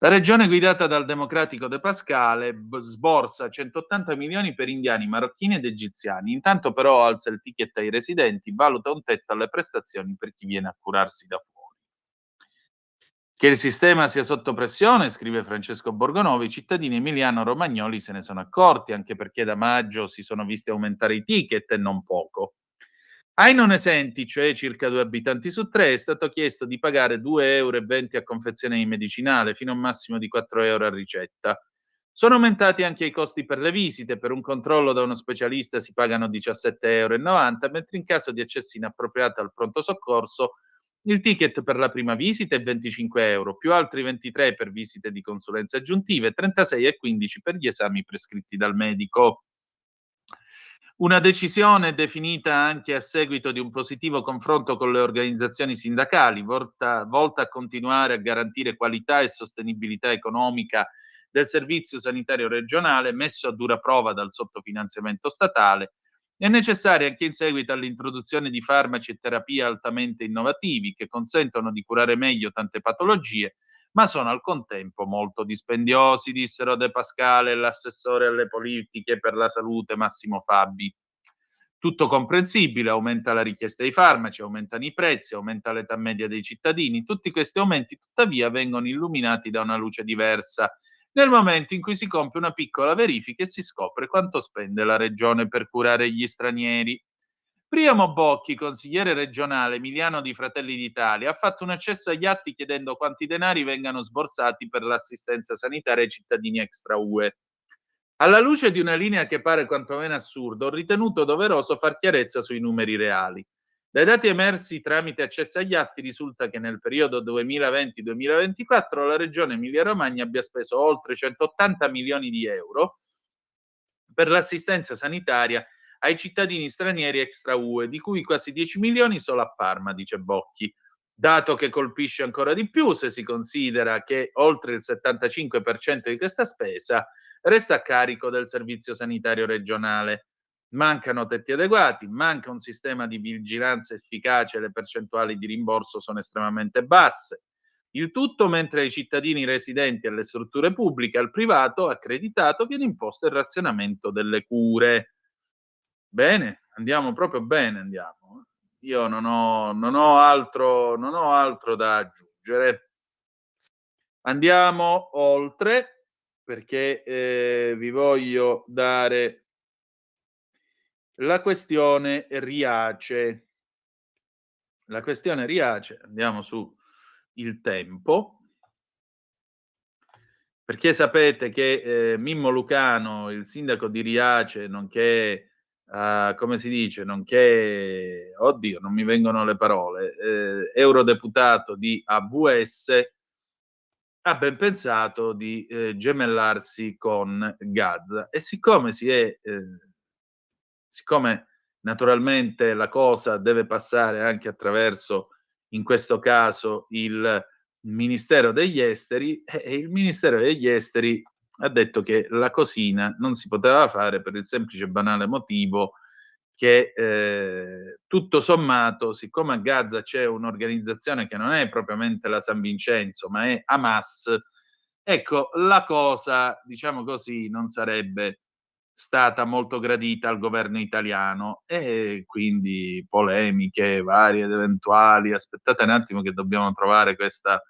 Speaker 4: La regione guidata dal democratico De Pascale sborsa 180 milioni per indiani, marocchini ed egiziani. Intanto però alza il ticket ai residenti, valuta un tetto alle prestazioni per chi viene a curarsi da fuori. Che il sistema sia sotto pressione, scrive Francesco Borgonovi, i cittadini emiliano-romagnoli se ne sono accorti, anche perché da maggio si sono visti aumentare i ticket e non poco. Ai non esenti, cioè circa 2 abitanti su 3, è stato chiesto di pagare 2,20 € a confezione di medicinale, fino a un massimo di 4 € a ricetta. Sono aumentati anche i costi per le visite, per un controllo da uno specialista si pagano 17,90 €, mentre in caso di accessi inappropriati al pronto soccorso il ticket per la prima visita è 25 €, più altri 23 per visite di consulenze aggiuntive, 36,15 per gli esami prescritti dal medico. Una decisione definita anche a seguito di un positivo confronto con le organizzazioni sindacali, volta a continuare a garantire qualità e sostenibilità economica del servizio sanitario regionale, messo a dura prova dal sottofinanziamento statale. È necessaria anche in seguito all'introduzione di farmaci e terapie altamente innovativi che consentono di curare meglio tante patologie, ma sono al contempo molto dispendiosi, dissero De Pascale e l'assessore alle politiche per la salute Massimo Fabi. Tutto comprensibile, aumenta la richiesta di farmaci, aumentano i prezzi, aumenta l'età media dei cittadini. Tutti questi aumenti tuttavia vengono illuminati da una luce diversa nel momento in cui si compie una piccola verifica e si scopre quanto spende la regione per curare gli stranieri. Priamo Bocchi, consigliere regionale emiliano di Fratelli d'Italia, ha fatto un accesso agli atti chiedendo quanti denari vengano sborsati per l'assistenza sanitaria ai cittadini extra UE. Alla luce di una linea che pare quantomeno assurda, ho ritenuto doveroso far chiarezza sui numeri reali. Dai dati emersi tramite accesso agli atti risulta che nel periodo 2020-2024 la regione Emilia-Romagna abbia speso oltre 180 milioni di euro per l'assistenza sanitaria ai cittadini stranieri extra UE, di cui quasi 10 milioni solo a Parma, dice Bocchi. Dato che colpisce ancora di più se si considera che oltre il 75% di questa spesa resta a carico del servizio sanitario regionale. Mancano tetti adeguati, manca un sistema di vigilanza efficace e le percentuali di rimborso sono estremamente basse. Il tutto mentre ai cittadini residenti alle strutture pubbliche, al privato accreditato, viene imposto il razionamento delle cure. Bene, andiamo proprio bene, andiamo. Io non ho altro da aggiungere. Andiamo oltre perché vi voglio dare la questione Riace. La questione Riace, andiamo su Il Tempo, perché sapete che Mimmo Lucano, il sindaco di Riace, nonché come si dice, nonché, oddio, non mi vengono le parole, eurodeputato di AVS, ha ben pensato di gemellarsi con Gaza. E siccome siccome naturalmente la cosa deve passare anche attraverso, in questo caso, il Ministero degli Esteri, il Ministero degli Esteri ha detto che la cosina non si poteva fare per il semplice e banale motivo che tutto sommato, siccome a Gaza c'è un'organizzazione che non è propriamente la San Vincenzo, ma è Hamas, ecco, la cosa, diciamo così, non sarebbe stata molto gradita al governo italiano e quindi polemiche varie ed eventuali. Aspettate un attimo che dobbiamo trovare questa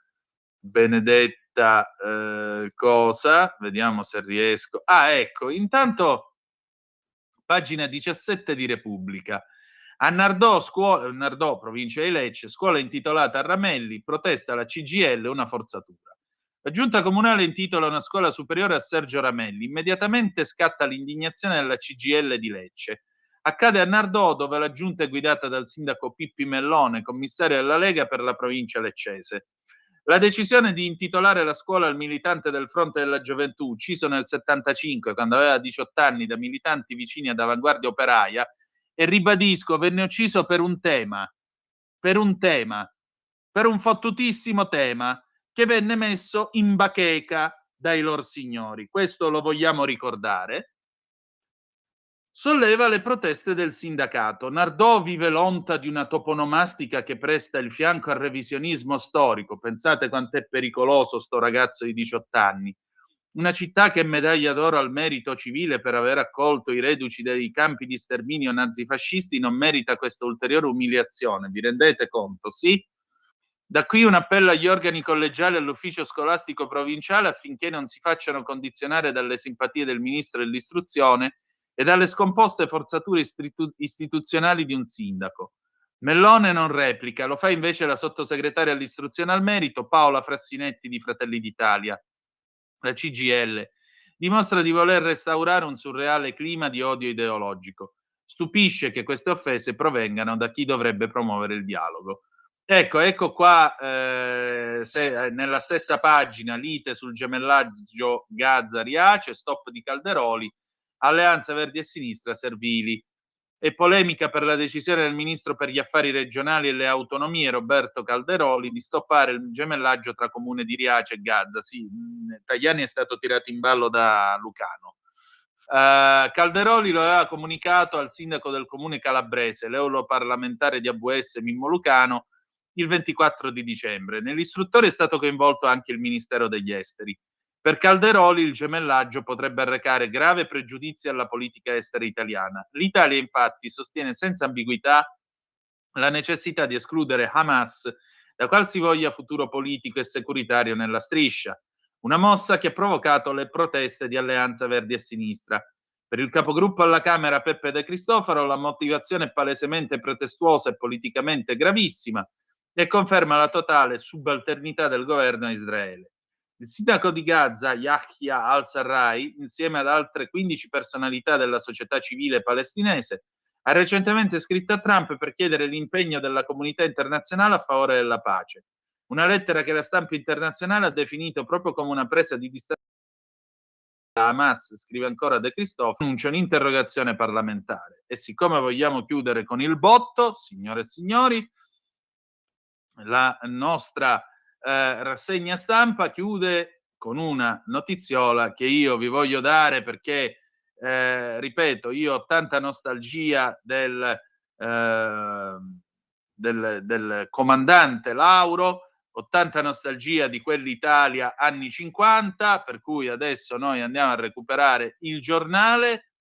Speaker 4: benedetta cosa, vediamo se riesco. Ah, ecco, intanto pagina 17 di Repubblica. A Nardò, provincia di Lecce, scuola intitolata a Ramelli, protesta la CGIL, una forzatura. La giunta comunale intitola una scuola superiore a Sergio Ramelli. Immediatamente scatta l'indignazione della CGIL di Lecce. Accade a Nardò, dove la giunta è guidata dal sindaco Pippi Mellone, commissario della Lega per la provincia leccese. La decisione di intitolare la scuola al militante del Fronte della Gioventù, ucciso nel 75, quando aveva 18 anni, da militanti vicini ad Avanguardia Operaia, e ribadisco, venne ucciso per un fottutissimo tema, che venne messo in bacheca dai lor signori. Questo lo vogliamo ricordare. solleva le proteste del sindacato. Nardò vive l'onta di una toponomastica che presta il fianco al revisionismo storico. Pensate quant'è pericoloso sto ragazzo di 18 anni. Una città che è medaglia d'oro al merito civile per aver accolto i reduci dei campi di sterminio nazifascisti non merita questa ulteriore umiliazione. Vi rendete conto? Sì? Da qui un appello agli organi collegiali e all'ufficio scolastico provinciale affinché non si facciano condizionare dalle simpatie del ministro dell'istruzione e dalle scomposte forzature istituzionali di un sindaco. Mellone non replica, lo fa invece la sottosegretaria all'istruzione al merito Paola Frassinetti di Fratelli d'Italia. La CGIL dimostra di voler restaurare un surreale clima di odio ideologico. Stupisce che queste offese provengano da chi dovrebbe promuovere il dialogo. Ecco qua, nella stessa pagina, lite sul gemellaggio Gaza-Riace, stop di Calderoli, Alleanza Verdi e Sinistra Servili. E polemica per la decisione del ministro per gli affari regionali e le autonomie Roberto Calderoli di stoppare il gemellaggio tra comune di Riace e Gaza. Sì, Tajani è stato tirato in ballo da Lucano. Calderoli lo aveva comunicato al sindaco del comune calabrese, l'europarlamentare di AVS Mimmo Lucano, il 24 di dicembre. Nell'istruttore è stato coinvolto anche il Ministero degli Esteri. Per Calderoli il gemellaggio potrebbe arrecare grave pregiudizio alla politica estera italiana. L'Italia infatti sostiene senza ambiguità la necessità di escludere Hamas da qualsivoglia futuro politico e securitario nella striscia, una mossa che ha provocato le proteste di Alleanza Verdi e Sinistra. Per il capogruppo alla Camera Peppe De Cristofaro la motivazione è palesemente pretestuosa e politicamente gravissima e conferma la totale subalternità del governo a Israele. Il sindaco di Gaza, Yahya al-Sarraj, insieme ad altre 15 personalità della società civile palestinese, ha recentemente scritto a Trump per chiedere l'impegno della comunità internazionale a favore della pace. Una lettera che la stampa internazionale ha definito proprio come una presa di distanza da Hamas, scrive ancora De Cristofaro, annuncia un'interrogazione parlamentare. E siccome vogliamo chiudere con il botto, signore e signori, la nostra rassegna stampa chiude con una notiziola che io vi voglio dare perché, ripeto, io ho tanta nostalgia del comandante Lauro, ho tanta nostalgia di quell'Italia anni 50, per cui adesso noi andiamo a recuperare il giornale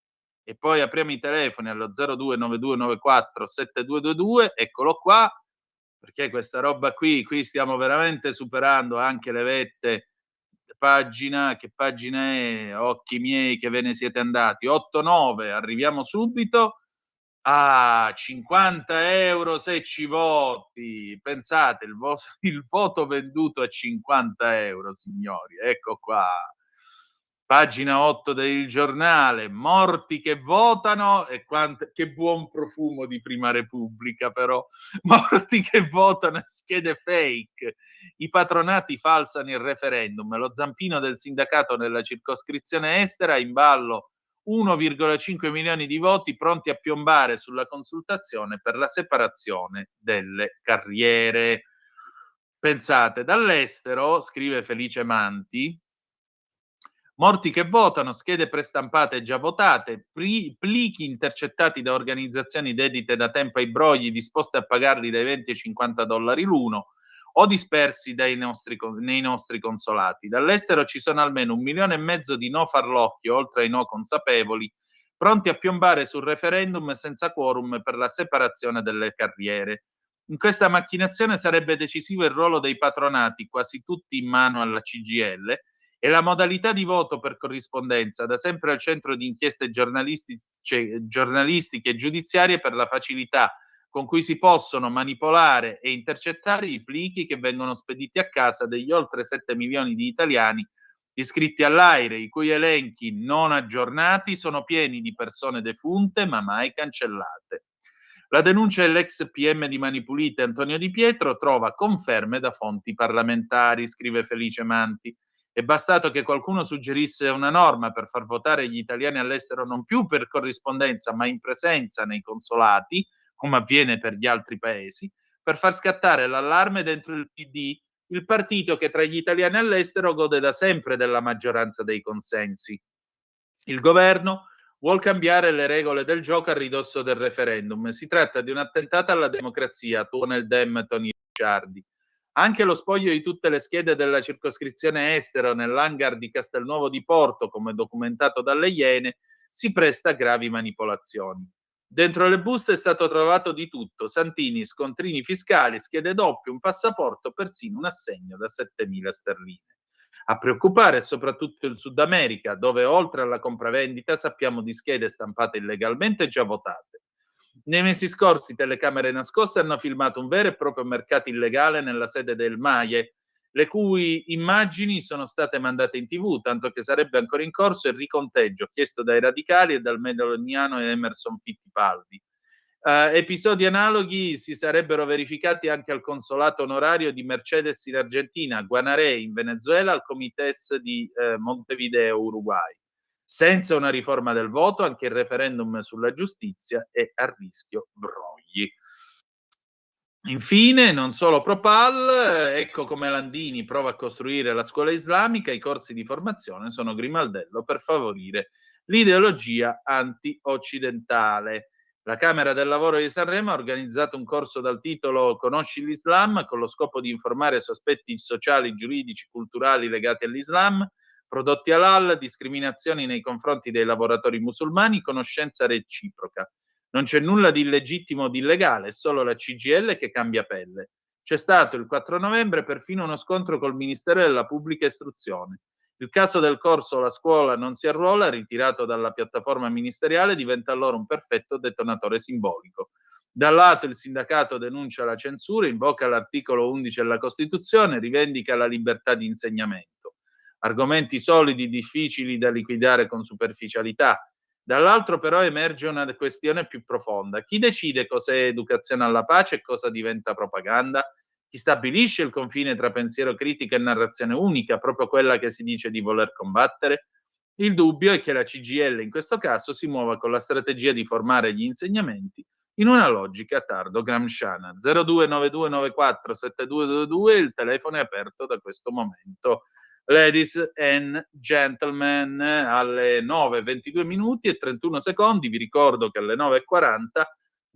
Speaker 4: e poi apriamo i telefoni allo 0292947222, eccolo qua, perché questa roba qui stiamo veramente superando anche le vette. Pagina, che pagina è? Occhi miei che ve ne siete andati. 8-9, arriviamo subito. 50 euro se ci voti. Pensate, il voto venduto a 50 euro, signori. Ecco qua. Pagina 8 del giornale, morti che votano e che buon profumo di Prima Repubblica però, morti che votano e schede fake, i patronati falsano il referendum, lo zampino del sindacato nella circoscrizione estera, in ballo 1,5 milioni di voti pronti a piombare sulla consultazione per la separazione delle carriere. Pensate, dall'estero, scrive Felice Manti, morti che votano, schede prestampate già votate, plichi intercettati da organizzazioni dedite da tempo ai brogli disposte a pagarli dai 20 ai $50 l'uno o dispersi nei nostri consolati. Dall'estero ci sono almeno 1,5 milioni di no farlocchio, oltre ai no consapevoli, pronti a piombare sul referendum senza quorum per la separazione delle carriere. In questa macchinazione sarebbe decisivo il ruolo dei patronati, quasi tutti in mano alla CGIL, e la modalità di voto per corrispondenza, da sempre al centro di inchieste giornalistiche e giudiziarie per la facilità con cui si possono manipolare e intercettare i plichi che vengono spediti a casa degli oltre 7 milioni di italiani iscritti all'AIRE, i cui elenchi non aggiornati sono pieni di persone defunte ma mai cancellate. La denuncia dell'ex PM di Mani Pulite Antonio Di Pietro trova conferme da fonti parlamentari, scrive Felice Manti. È bastato che qualcuno suggerisse una norma per far votare gli italiani all'estero non più per corrispondenza ma in presenza nei consolati, come avviene per gli altri paesi, per far scattare l'allarme dentro il PD, il partito che tra gli italiani all'estero gode da sempre della maggioranza dei consensi. Il governo vuol cambiare le regole del gioco a ridosso del referendum. Si tratta di un attentato alla democrazia, tuona il Dem Tony Ricciardi. Anche lo spoglio di tutte le schede della circoscrizione estero nell'hangar di Castelnuovo di Porto, come documentato dalle Iene, si presta a gravi manipolazioni. Dentro le buste è stato trovato di tutto: santini, scontrini fiscali, schede doppie, un passaporto, persino un assegno da 7.000 sterline. A preoccupare è soprattutto il Sud America, dove oltre alla compravendita sappiamo di schede stampate illegalmente già votate. Nei mesi scorsi telecamere nascoste hanno filmato un vero e proprio mercato illegale nella sede del MAIE, le cui immagini sono state mandate in TV, tanto che sarebbe ancora in corso il riconteggio chiesto dai radicali e dal meloniano Emerson Fittipaldi. Episodi analoghi si sarebbero verificati anche al consolato onorario di Mercedes in Argentina, a Guanaré in Venezuela, al Comites di Montevideo, Uruguay. Senza una riforma del voto, anche il referendum sulla giustizia è a rischio brogli. Infine, non solo Propal, ecco come Landini prova a costruire la scuola islamica: i corsi di formazione sono grimaldello per favorire l'ideologia anti-occidentale. La Camera del Lavoro di Sanremo ha organizzato un corso dal titolo Conosci l'Islam, con lo scopo di informare su aspetti sociali, giuridici, culturali legati all'Islam, prodotti halal, discriminazioni nei confronti dei lavoratori musulmani, conoscenza reciproca. Non c'è nulla di illegittimo o di illegale, è solo la CGIL che cambia pelle. C'è stato il 4 novembre perfino uno scontro col Ministero della Pubblica Istruzione. Il caso del corso La scuola non si arruola, ritirato dalla piattaforma ministeriale, diventa allora un perfetto detonatore simbolico. Da un lato il sindacato denuncia la censura, invoca l'articolo 11 della Costituzione, rivendica la libertà di insegnamento. Argomenti solidi, difficili da liquidare con superficialità. Dall'altro però emerge una questione più profonda: chi decide cos'è educazione alla pace e cosa diventa propaganda? Chi stabilisce il confine tra pensiero critico e narrazione unica, proprio quella che si dice di voler combattere? Il dubbio è che la CGIL in questo caso si muova con la strategia di formare gli insegnamenti in una logica tardo-gramsciana. 0292947222, il telefono è aperto da questo momento. Ladies and gentlemen, alle 9:22 minuti e 31 secondi, vi ricordo che alle 9:40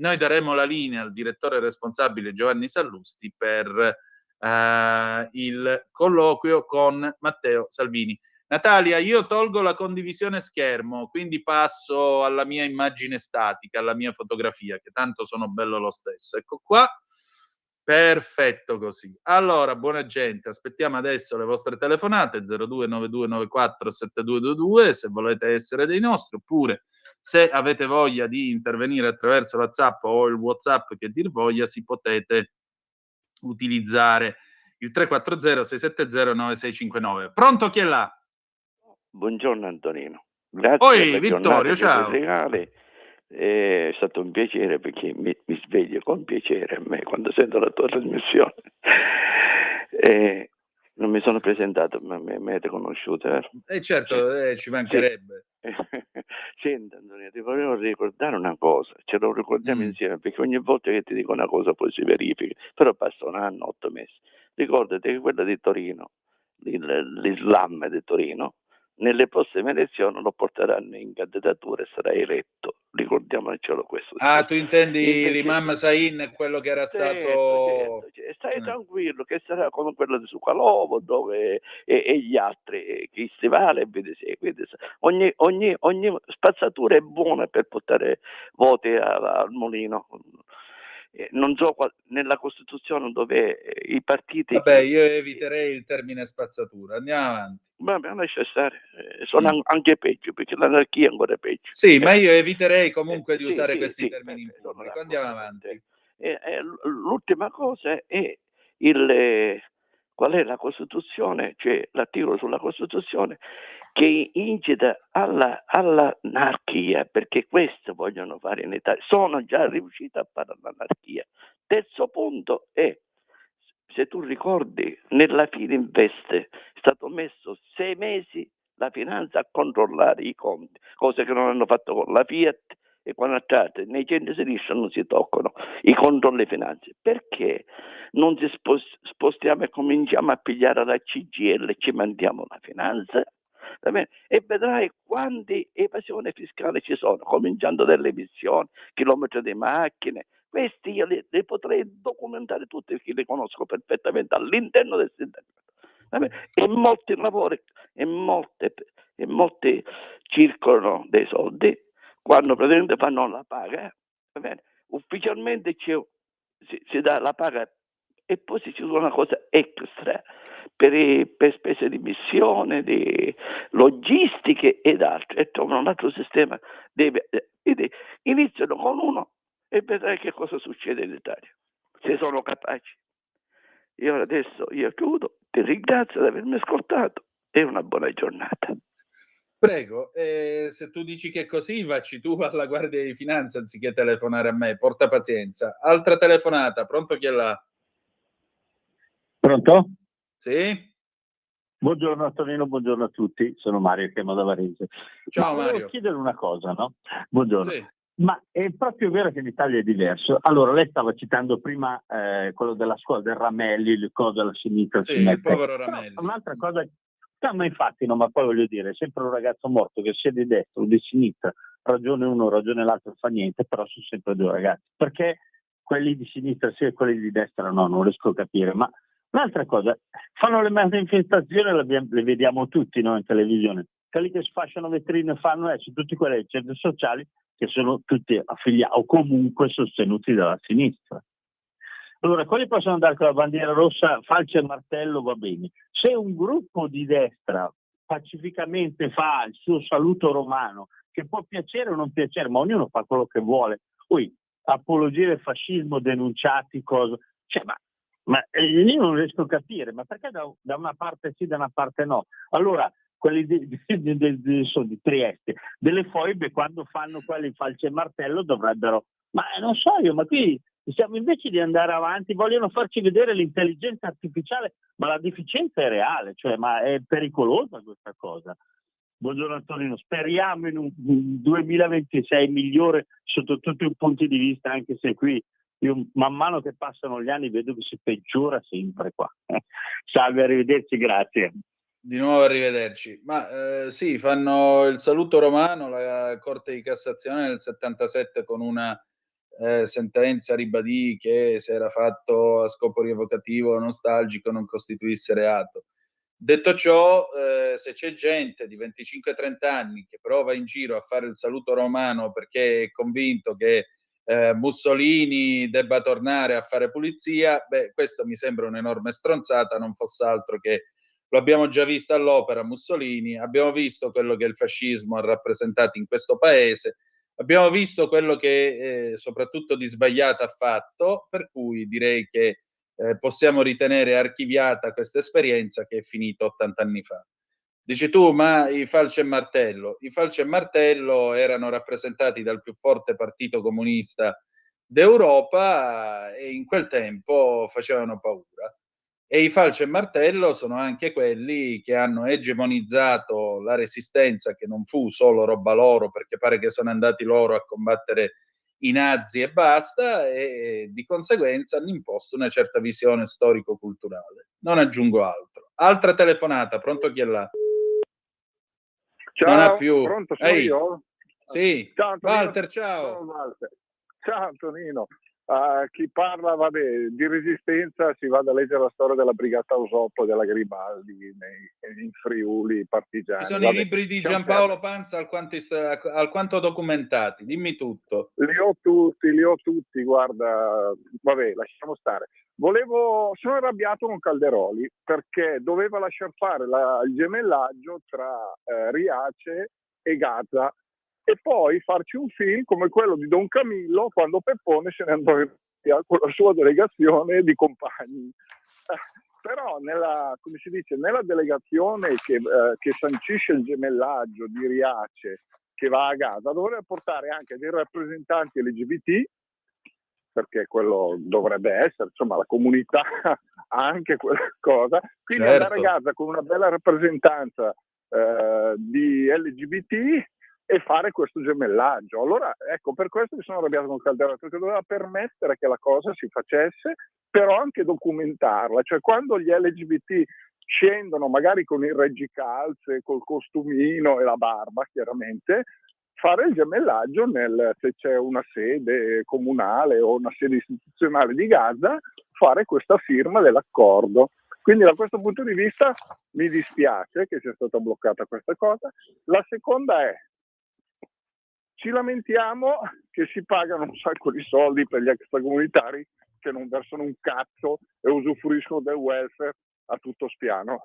Speaker 4: noi daremo la linea al direttore responsabile Giovanni Sallusti per il colloquio con Matteo Salvini. Natalia, io tolgo la condivisione schermo, quindi passo alla mia immagine statica, alla mia fotografia, che tanto sono bello lo stesso. Ecco qua. Perfetto così. Allora, buona gente, aspettiamo adesso le vostre telefonate 0292947222 se volete essere dei nostri, oppure se avete voglia di intervenire attraverso WhatsApp o il WhatsApp che dir voglia, si potete utilizzare il 340-670-9659. Pronto, chi è là?
Speaker 10: Buongiorno Antonino. Grazie
Speaker 4: Oi, Vittorio, ciao.
Speaker 10: regale. È stato un piacere, perché mi sveglio con piacere a me quando sento la tua trasmissione. Non mi sono presentato, ma mi avete conosciuto.
Speaker 4: Certo, ci mancherebbe.
Speaker 10: Senti Antonio, ti volevo ricordare una cosa, ce lo ricordiamo insieme, perché ogni volta che ti dico una cosa poi si verifica, però passa un anno, 8 mesi. Ricordati che quella di Torino, l'Islam di Torino, nelle prossime elezioni lo porteranno in candidatura e sarà eletto. Ricordiamocelo questo.
Speaker 4: Ah, tu intendi l'imam Sain, quello che era stato...
Speaker 10: Certo. Stai tranquillo che sarà come quello di Sucalovo, dove e gli altri, chi si vale, quindi ogni spazzatura è buona per portare voti al mulino. Non so nella Costituzione dove i partiti...
Speaker 4: Vabbè, io eviterei il termine spazzatura, andiamo avanti.
Speaker 10: Vabbè, lascia stare, sono anche peggio, perché l'anarchia è ancora peggio.
Speaker 4: Sì, ma io eviterei comunque di usare questi termini in pubblico. Andiamo avanti.
Speaker 10: L'ultima cosa è qual è la Costituzione, cioè l'articolo sulla Costituzione che incita all'anarchia, perché questo vogliono fare in Italia. Sono già riusciti a fare l'anarchia. Terzo punto è, se tu ricordi, nella Fininvest è stato messo 6 mesi la finanza a controllare i conti, cose che non hanno fatto con la Fiat e quant'altro. Nei centri sinistra non si toccano i controlli finanze. Perché non ci spostiamo e cominciamo a pigliare la CGIL e ci mandiamo la finanza? va bene? E vedrai quante evasioni fiscali ci sono, cominciando dalle emissioni, chilometri di macchine. Questi io li potrei documentare tutti perché li conosco perfettamente all'interno del sindacato. Va bene? E molti lavori, e molti circolano dei soldi quando praticamente fanno la paga, va bene? Ufficialmente si dà la paga e poi si usa una cosa extra per spese di missione, di logistiche ed altro, e trovano un altro sistema. Iniziano con uno e vedrai che cosa succede in Italia, se sono capaci. Io adesso chiudo, ti ringrazio di avermi ascoltato e una buona giornata.
Speaker 4: Prego, se tu dici che è così, vacci tu alla Guardia di Finanza anziché telefonare a me, porta pazienza. Altra telefonata, pronto, chi è là?
Speaker 11: Pronto?
Speaker 4: Sì?
Speaker 11: Buongiorno Antonino, buongiorno a tutti, sono Mario, chiamo da Varese.
Speaker 4: Ciao
Speaker 11: Volevo
Speaker 4: Mario.
Speaker 11: chiedere una cosa, no? Buongiorno.
Speaker 4: Sì.
Speaker 11: Ma è proprio vero che in Italia è diverso. Allora, lei stava citando prima quello della scuola del Ramelli, le cose alla sinistra.
Speaker 4: Sì, il povero Ramelli.
Speaker 11: Però un'altra cosa, no, ma infatti no, ma poi voglio dire, è sempre un ragazzo morto che sia di destra o di sinistra, ragione uno, ragione l'altro, non fa niente, però sono sempre due ragazzi. Perché quelli di sinistra sì e quelli di destra no, non riesco a capire. Ma un'altra cosa, fanno le manifestazioni, le vediamo tutti noi in televisione. Quelli che sfasciano vetrine fanno su tutti quei centri sociali che sono tutti affiliati o comunque sostenuti dalla sinistra. Allora, quelli possono andare con la bandiera rossa, falce e martello, va bene. Se un gruppo di destra pacificamente fa il suo saluto romano, che può piacere o non piacere, ma ognuno fa quello che vuole, poi apologia del fascismo, denunciati, cosa, cioè, ma io non riesco a capire, ma perché da una parte sì, da una parte no? Allora, quelli di Trieste, delle foibe, quando fanno quelli falce e martello dovrebbero, ma non so io, ma qui siamo, invece di andare avanti, vogliono farci vedere l'intelligenza artificiale, ma la deficienza è reale, cioè, ma è pericolosa questa cosa. Buongiorno Antonino, speriamo in un 2026 migliore sotto tutti i punti di vista, anche se qui io man mano che passano gli anni vedo che si peggiora sempre qua. Salve, arrivederci, grazie.
Speaker 4: Di nuovo arrivederci. Ma sì, fanno il saluto romano, la Corte di Cassazione nel 77 con una sentenza ribadì che se era fatto a scopo rievocativo o nostalgico non costituisse reato. Detto ciò, se c'è gente di 25-30 anni che prova in giro a fare il saluto romano perché è convinto che Mussolini debba tornare a fare pulizia, beh, questo mi sembra un'enorme stronzata, non fosse altro che lo abbiamo già visto all'opera Mussolini, abbiamo visto quello che il fascismo ha rappresentato in questo paese, abbiamo visto quello che soprattutto di sbagliato ha fatto, per cui direi che possiamo ritenere archiviata questa esperienza che è finita 80 anni fa. Dici tu, ma i falce e martello? I falce e martello erano rappresentati dal più forte partito comunista d'Europa e in quel tempo facevano paura. E i falce e martello sono anche quelli che hanno egemonizzato la resistenza, che non fu solo roba loro, perché pare che sono andati loro a combattere i nazi e basta, e di conseguenza hanno imposto una certa visione storico-culturale. Non aggiungo altro. Altra telefonata, pronto, chi è là?
Speaker 12: Ciao,
Speaker 4: non ha più.
Speaker 12: Pronto, sono io?
Speaker 4: Sì,
Speaker 12: Ciao, Antonino.
Speaker 4: Walter, ciao.
Speaker 12: Sono Walter. Ciao Antonino. Chi parla, vabbè, di resistenza si va a leggere la storia della Brigata Usoppo della Garibaldi in Friuli, partigiani.
Speaker 4: Ci sono i libri di Giampaolo Panza alquanto documentati, dimmi tutto.
Speaker 12: Li ho tutti, guarda, vabbè, lasciamo stare. Sono arrabbiato con Calderoli perché doveva lasciar fare il gemellaggio tra Riace e Gaza e poi farci un film come quello di Don Camillo quando Peppone se ne andò via con la sua delegazione di compagni. Però nella delegazione che sancisce il gemellaggio di Riace che va a Gaza dovrebbe portare anche dei rappresentanti LGBT, perché quello dovrebbe essere, insomma, la comunità ha anche quella cosa, quindi
Speaker 4: certo.
Speaker 12: Andare a Gaza con una bella rappresentanza di LGBT e fare questo gemellaggio. Allora, ecco, per questo mi sono arrabbiato con Calderoli, perché doveva permettere che la cosa si facesse, però anche documentarla. Cioè, quando gli LGBT scendono magari con il reggicalze, col costumino e la barba, chiaramente, fare il gemellaggio se c'è una sede comunale o una sede istituzionale di Gaza, fare questa firma dell'accordo. Quindi da questo punto di vista mi dispiace che sia stata bloccata questa cosa. La seconda è: ci lamentiamo che si pagano un sacco di soldi per gli extracomunitari che non versano un cazzo e usufruiscono del welfare a tutto spiano.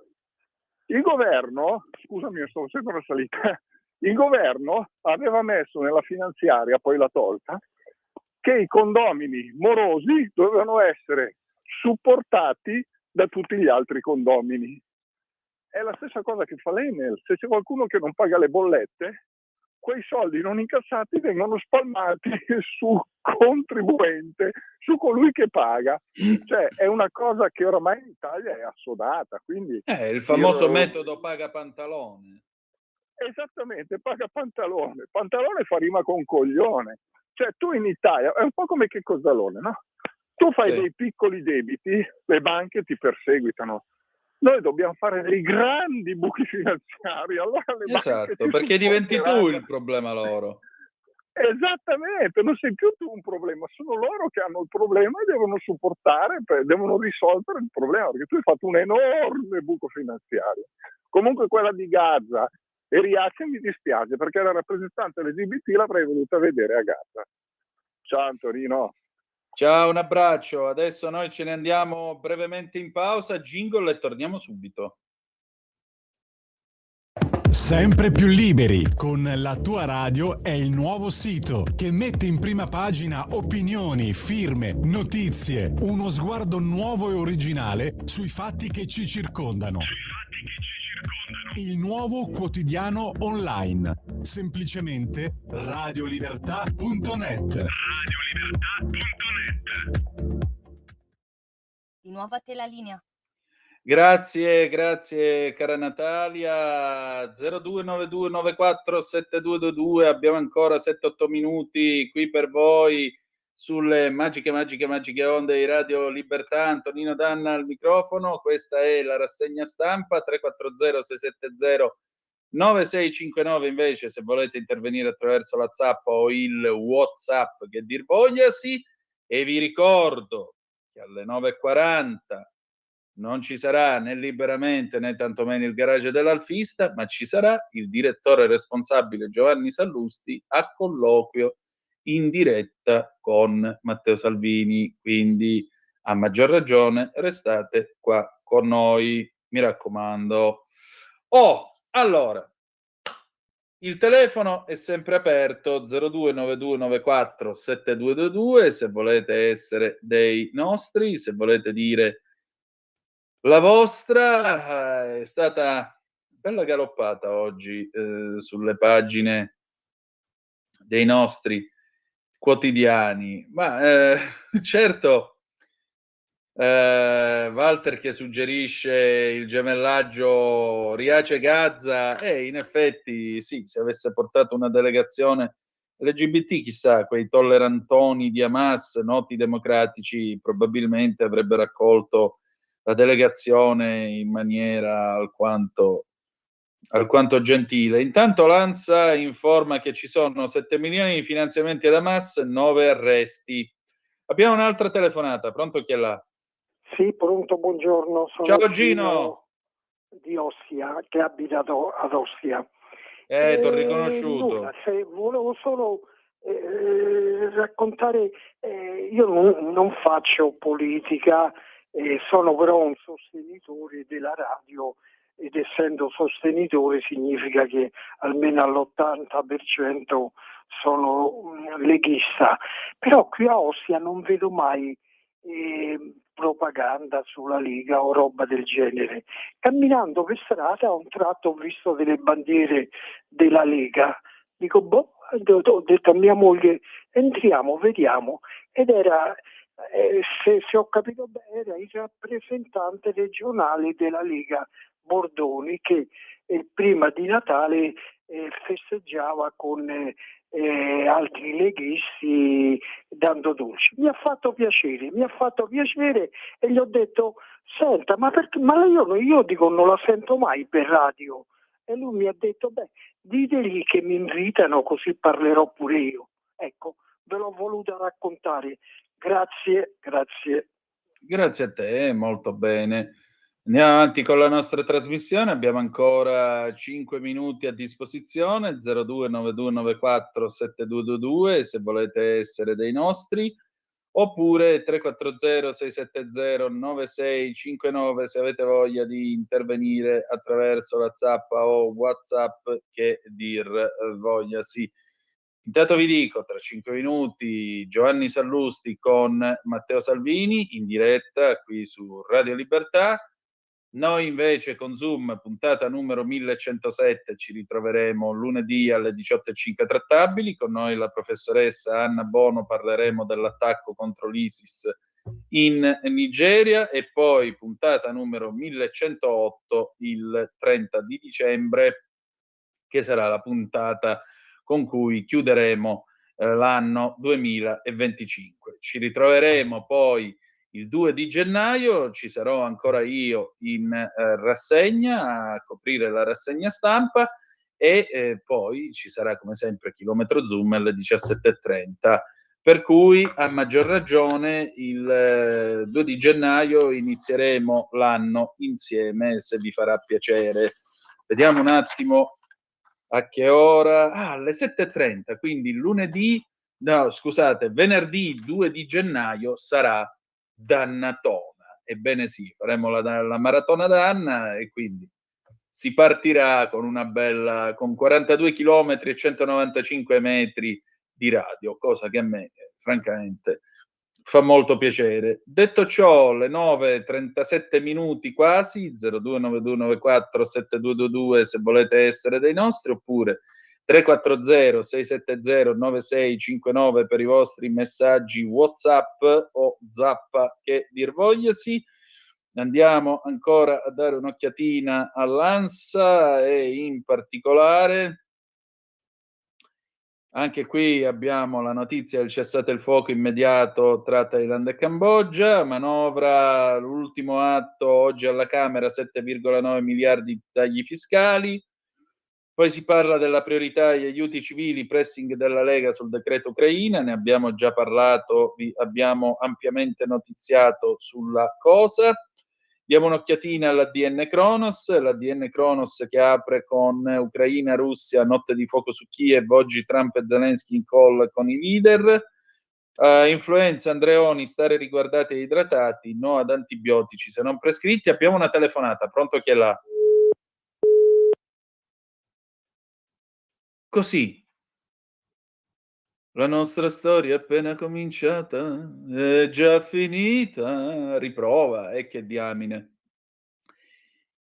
Speaker 12: Il governo, scusami, sto sempre una salita, il governo aveva messo nella finanziaria, poi l'ha tolta, che i condomini morosi dovevano essere supportati da tutti gli altri condomini. È la stessa cosa che fa l'Enel: se c'è qualcuno che non paga le bollette, quei soldi non incassati vengono spalmati sul contribuente, su colui che paga. Cioè è una cosa che oramai in Italia è assodata. Quindi
Speaker 4: il famoso metodo paga pantalone.
Speaker 12: Esattamente, paga pantalone. Pantalone fa rima con coglione. Cioè tu in Italia, è un po' come che Cozzalone, no? Tu fai dei piccoli debiti, le banche ti perseguitano. Noi dobbiamo fare dei grandi buchi finanziari. Allora le
Speaker 4: Esatto, perché diventi tu il problema loro.
Speaker 12: Esattamente, non sei più tu un problema, sono loro che hanno il problema e devono supportare, devono risolvere il problema, perché tu hai fatto un enorme buco finanziario. Comunque quella di Gaza e Riace mi dispiace, perché la rappresentante LGBT l'avrei voluta vedere a Gaza. Ciao Antonino.
Speaker 4: Ciao, un abbraccio. Adesso noi ce ne andiamo brevemente in pausa, jingle, e torniamo subito.
Speaker 13: Sempre più liberi con La Tua Radio è il nuovo sito che mette in prima pagina opinioni, firme, notizie, uno sguardo nuovo e originale sui fatti che ci circondano. Il nuovo quotidiano online, semplicemente radiolibertà.net.
Speaker 3: Di nuovo a te la linea.
Speaker 4: Grazie cara Natalia. 0292947222, abbiamo ancora 7-8 minuti qui per voi sulle magiche onde di Radio Libertà. Antonino Danna al microfono, questa è la rassegna stampa. 340-670-9659 invece se volete intervenire attraverso la Zap o il WhatsApp, che dir vogliasi. E vi ricordo che alle 9:40 non ci sarà né Liberamente né tantomeno il garage dell'Alfista, ma ci sarà il direttore responsabile Giovanni Sallusti a colloquio in diretta con Matteo Salvini, quindi a maggior ragione restate qua con noi, mi raccomando. Allora, il telefono è sempre aperto, 0292947222, se volete essere dei nostri, se volete dire la vostra. È stata bella galoppata oggi sulle pagine dei nostri quotidiani, ma certo, Walter che suggerisce il gemellaggio Riace-Gaza, in effetti sì, se avesse portato una delegazione LGBT, chissà, quei tollerantoni di Hamas, noti democratici, probabilmente avrebbero accolto la delegazione in maniera alquanto gentile. Intanto l'ANSA informa che ci sono 7 milioni di finanziamenti ad Hamas, 9 arresti. Abbiamo un'altra telefonata, pronto, chi è là?
Speaker 14: Sì, pronto, buongiorno. Sono
Speaker 4: Ciao Gino.
Speaker 14: Di Ostia, che abita ad Ostia.
Speaker 4: T'ho riconosciuto.
Speaker 14: Volevo solo raccontare, io non faccio politica, sono però un sostenitore della radio, ed essendo sostenitore significa che almeno all'80% sono leghista. Però qui a Ostia non vedo mai propaganda sulla Lega o roba del genere. Camminando per strada a un tratto ho visto delle bandiere della Lega. Dico, ho detto a mia moglie, entriamo, vediamo. Ed era, se ho capito bene, era il rappresentante regionale della Lega Bordoni, che prima di Natale festeggiava con altri leghisti dando dolci. Mi ha fatto piacere e gli ho detto: senta, ma perché? Ma io dico non la sento mai per radio. E lui mi ha detto: beh, ditegli che mi invitano, così parlerò pure io. Ecco, ve l'ho voluta raccontare. Grazie.
Speaker 4: Grazie a te, molto bene. Andiamo avanti con la nostra trasmissione, abbiamo ancora 5 minuti a disposizione, 0292947222 se volete essere dei nostri, oppure 340-670-9659 se avete voglia di intervenire attraverso la zappa o WhatsApp, che dir voglia sì. Intanto vi dico, tra 5 minuti Giovanni Sallusti con Matteo Salvini in diretta qui su Radio Libertà. Noi invece con Zoom, puntata numero 1107, ci ritroveremo lunedì alle 18:05 trattabili. Con noi la professoressa Anna Bono, parleremo dell'attacco contro l'ISIS in Nigeria, e poi puntata numero 1108 il 30 di dicembre, che sarà la puntata con cui chiuderemo l'anno 2025. Ci ritroveremo poi il 2 di gennaio, ci sarò ancora io in rassegna a coprire la rassegna stampa, e poi ci sarà come sempre Chilometro Zoom alle 17:30, per cui a maggior ragione il 2 di gennaio inizieremo l'anno insieme, se vi farà piacere. Vediamo un attimo a che ora. Alle 7:30, quindi venerdì 2 di gennaio sarà Dannatona. Ebbene sì, faremo la maratona d'Anna, e quindi si partirà con una bella, con 42 chilometri e 195 metri di radio, cosa che a me francamente fa molto piacere. Detto ciò, le 9:37 minuti quasi, 0292947222 se volete essere dei nostri, oppure 340-670-9659 per i vostri messaggi WhatsApp o Zappa, che dir vogliasi. Andiamo ancora a dare un'occhiatina all'ANSA, e in particolare anche qui abbiamo la notizia del cessate il fuoco immediato tra Thailandia e Cambogia, manovra, l'ultimo atto oggi alla Camera, 7,9 miliardi di tagli fiscali. Poi si parla della priorità agli aiuti civili, pressing della Lega sul decreto Ucraina, ne abbiamo già parlato, vi abbiamo ampiamente notiziato sulla cosa. Diamo un'occhiatina all'ADN Kronos, l'ADN Kronos che apre con Ucraina, Russia, notte di fuoco su Kiev, oggi Trump e Zelensky in call con i leader. Influenza, Andreoni, stare riguardati e idratati, no ad antibiotici se non prescritti. Abbiamo una telefonata, pronto, chi è là? Così. La nostra storia è appena cominciata, è già finita, riprova, e che diamine.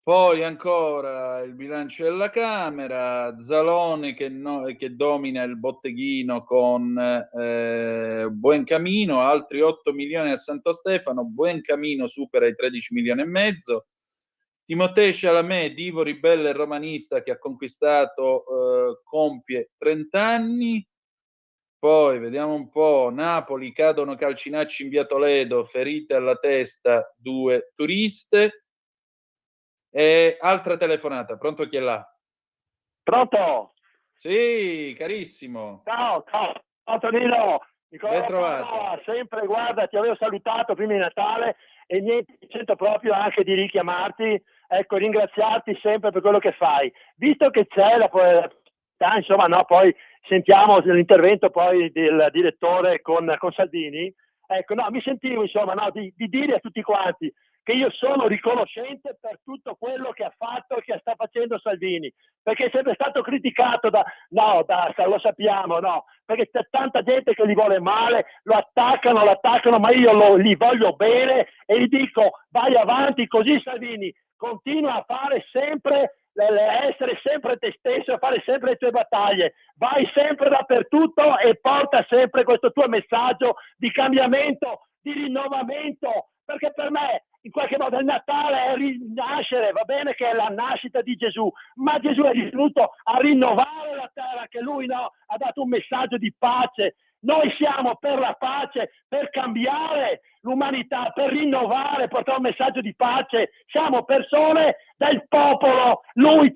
Speaker 4: Poi ancora il bilancio della Camera, Zalone che domina il botteghino con Buoncamino, altri 8 milioni a Santo Stefano, Buoncamino supera i 13 milioni e mezzo. Timothée Chalamet, divo ribelle e romanista che ha conquistato, compie 30 anni. Poi vediamo un po', Napoli, cadono calcinacci in via Toledo, ferite alla testa 2 turiste. E altra telefonata, pronto, chi è là?
Speaker 11: Pronto?
Speaker 4: Sì, carissimo.
Speaker 11: Ciao Tonino.
Speaker 4: Ben trovato.
Speaker 11: Sempre, guarda, ti avevo salutato prima di Natale e niente, sento proprio anche di richiamarti, ecco, ringraziarti sempre per quello che fai. Visto che c'è insomma, no, poi sentiamo l'intervento poi del direttore con Salvini, ecco, no, mi sentivo, insomma, no, di dire a tutti quanti che io sono riconoscente per tutto quello che ha fatto e che sta facendo Salvini, perché è sempre stato criticato lo sappiamo, no, perché c'è tanta gente che gli vuole male, lo attaccano, ma io li voglio bene e gli dico vai avanti così, Salvini, continua a fare sempre, essere sempre te stesso, a fare sempre le tue battaglie, vai sempre dappertutto e porta sempre questo tuo messaggio di cambiamento, di rinnovamento, perché per me in qualche modo il Natale è rinascere, va bene che è la nascita di Gesù, ma Gesù è venuto a rinnovare la terra, che lui no, ha dato un messaggio di pace. Noi siamo per la pace, per cambiare l'umanità, per rinnovare, portare un messaggio di pace. Siamo persone del popolo, lui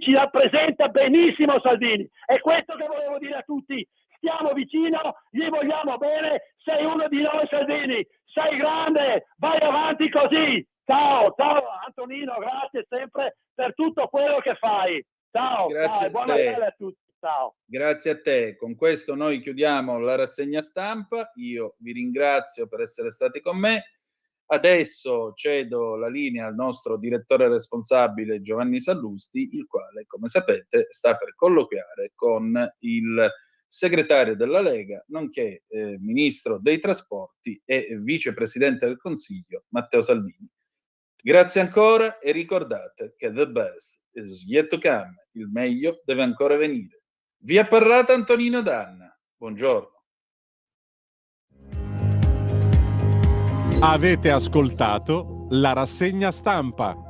Speaker 11: ci rappresenta benissimo, Salvini. È questo che volevo dire a tutti. Stiamo vicino, gli vogliamo bene, sei uno di noi, Salvini, sei grande, vai avanti così. Ciao Antonino, grazie sempre per tutto quello che fai. Ciao,
Speaker 4: Grazie
Speaker 11: buon
Speaker 4: a te.
Speaker 11: Natale a tutti. Ciao.
Speaker 4: Grazie a te. Con questo noi chiudiamo la rassegna stampa. Io vi ringrazio per essere stati con me. Adesso cedo la linea al nostro direttore responsabile Giovanni Sallusti, il quale, come sapete, sta per colloquiare con il segretario della Lega, nonché ministro dei trasporti e vicepresidente del Consiglio, Matteo Salvini. Grazie ancora e ricordate che the best is yet to come, il meglio deve ancora venire. Vi ha parlato Antonino Danna. Buongiorno.
Speaker 1: Avete ascoltato la rassegna stampa.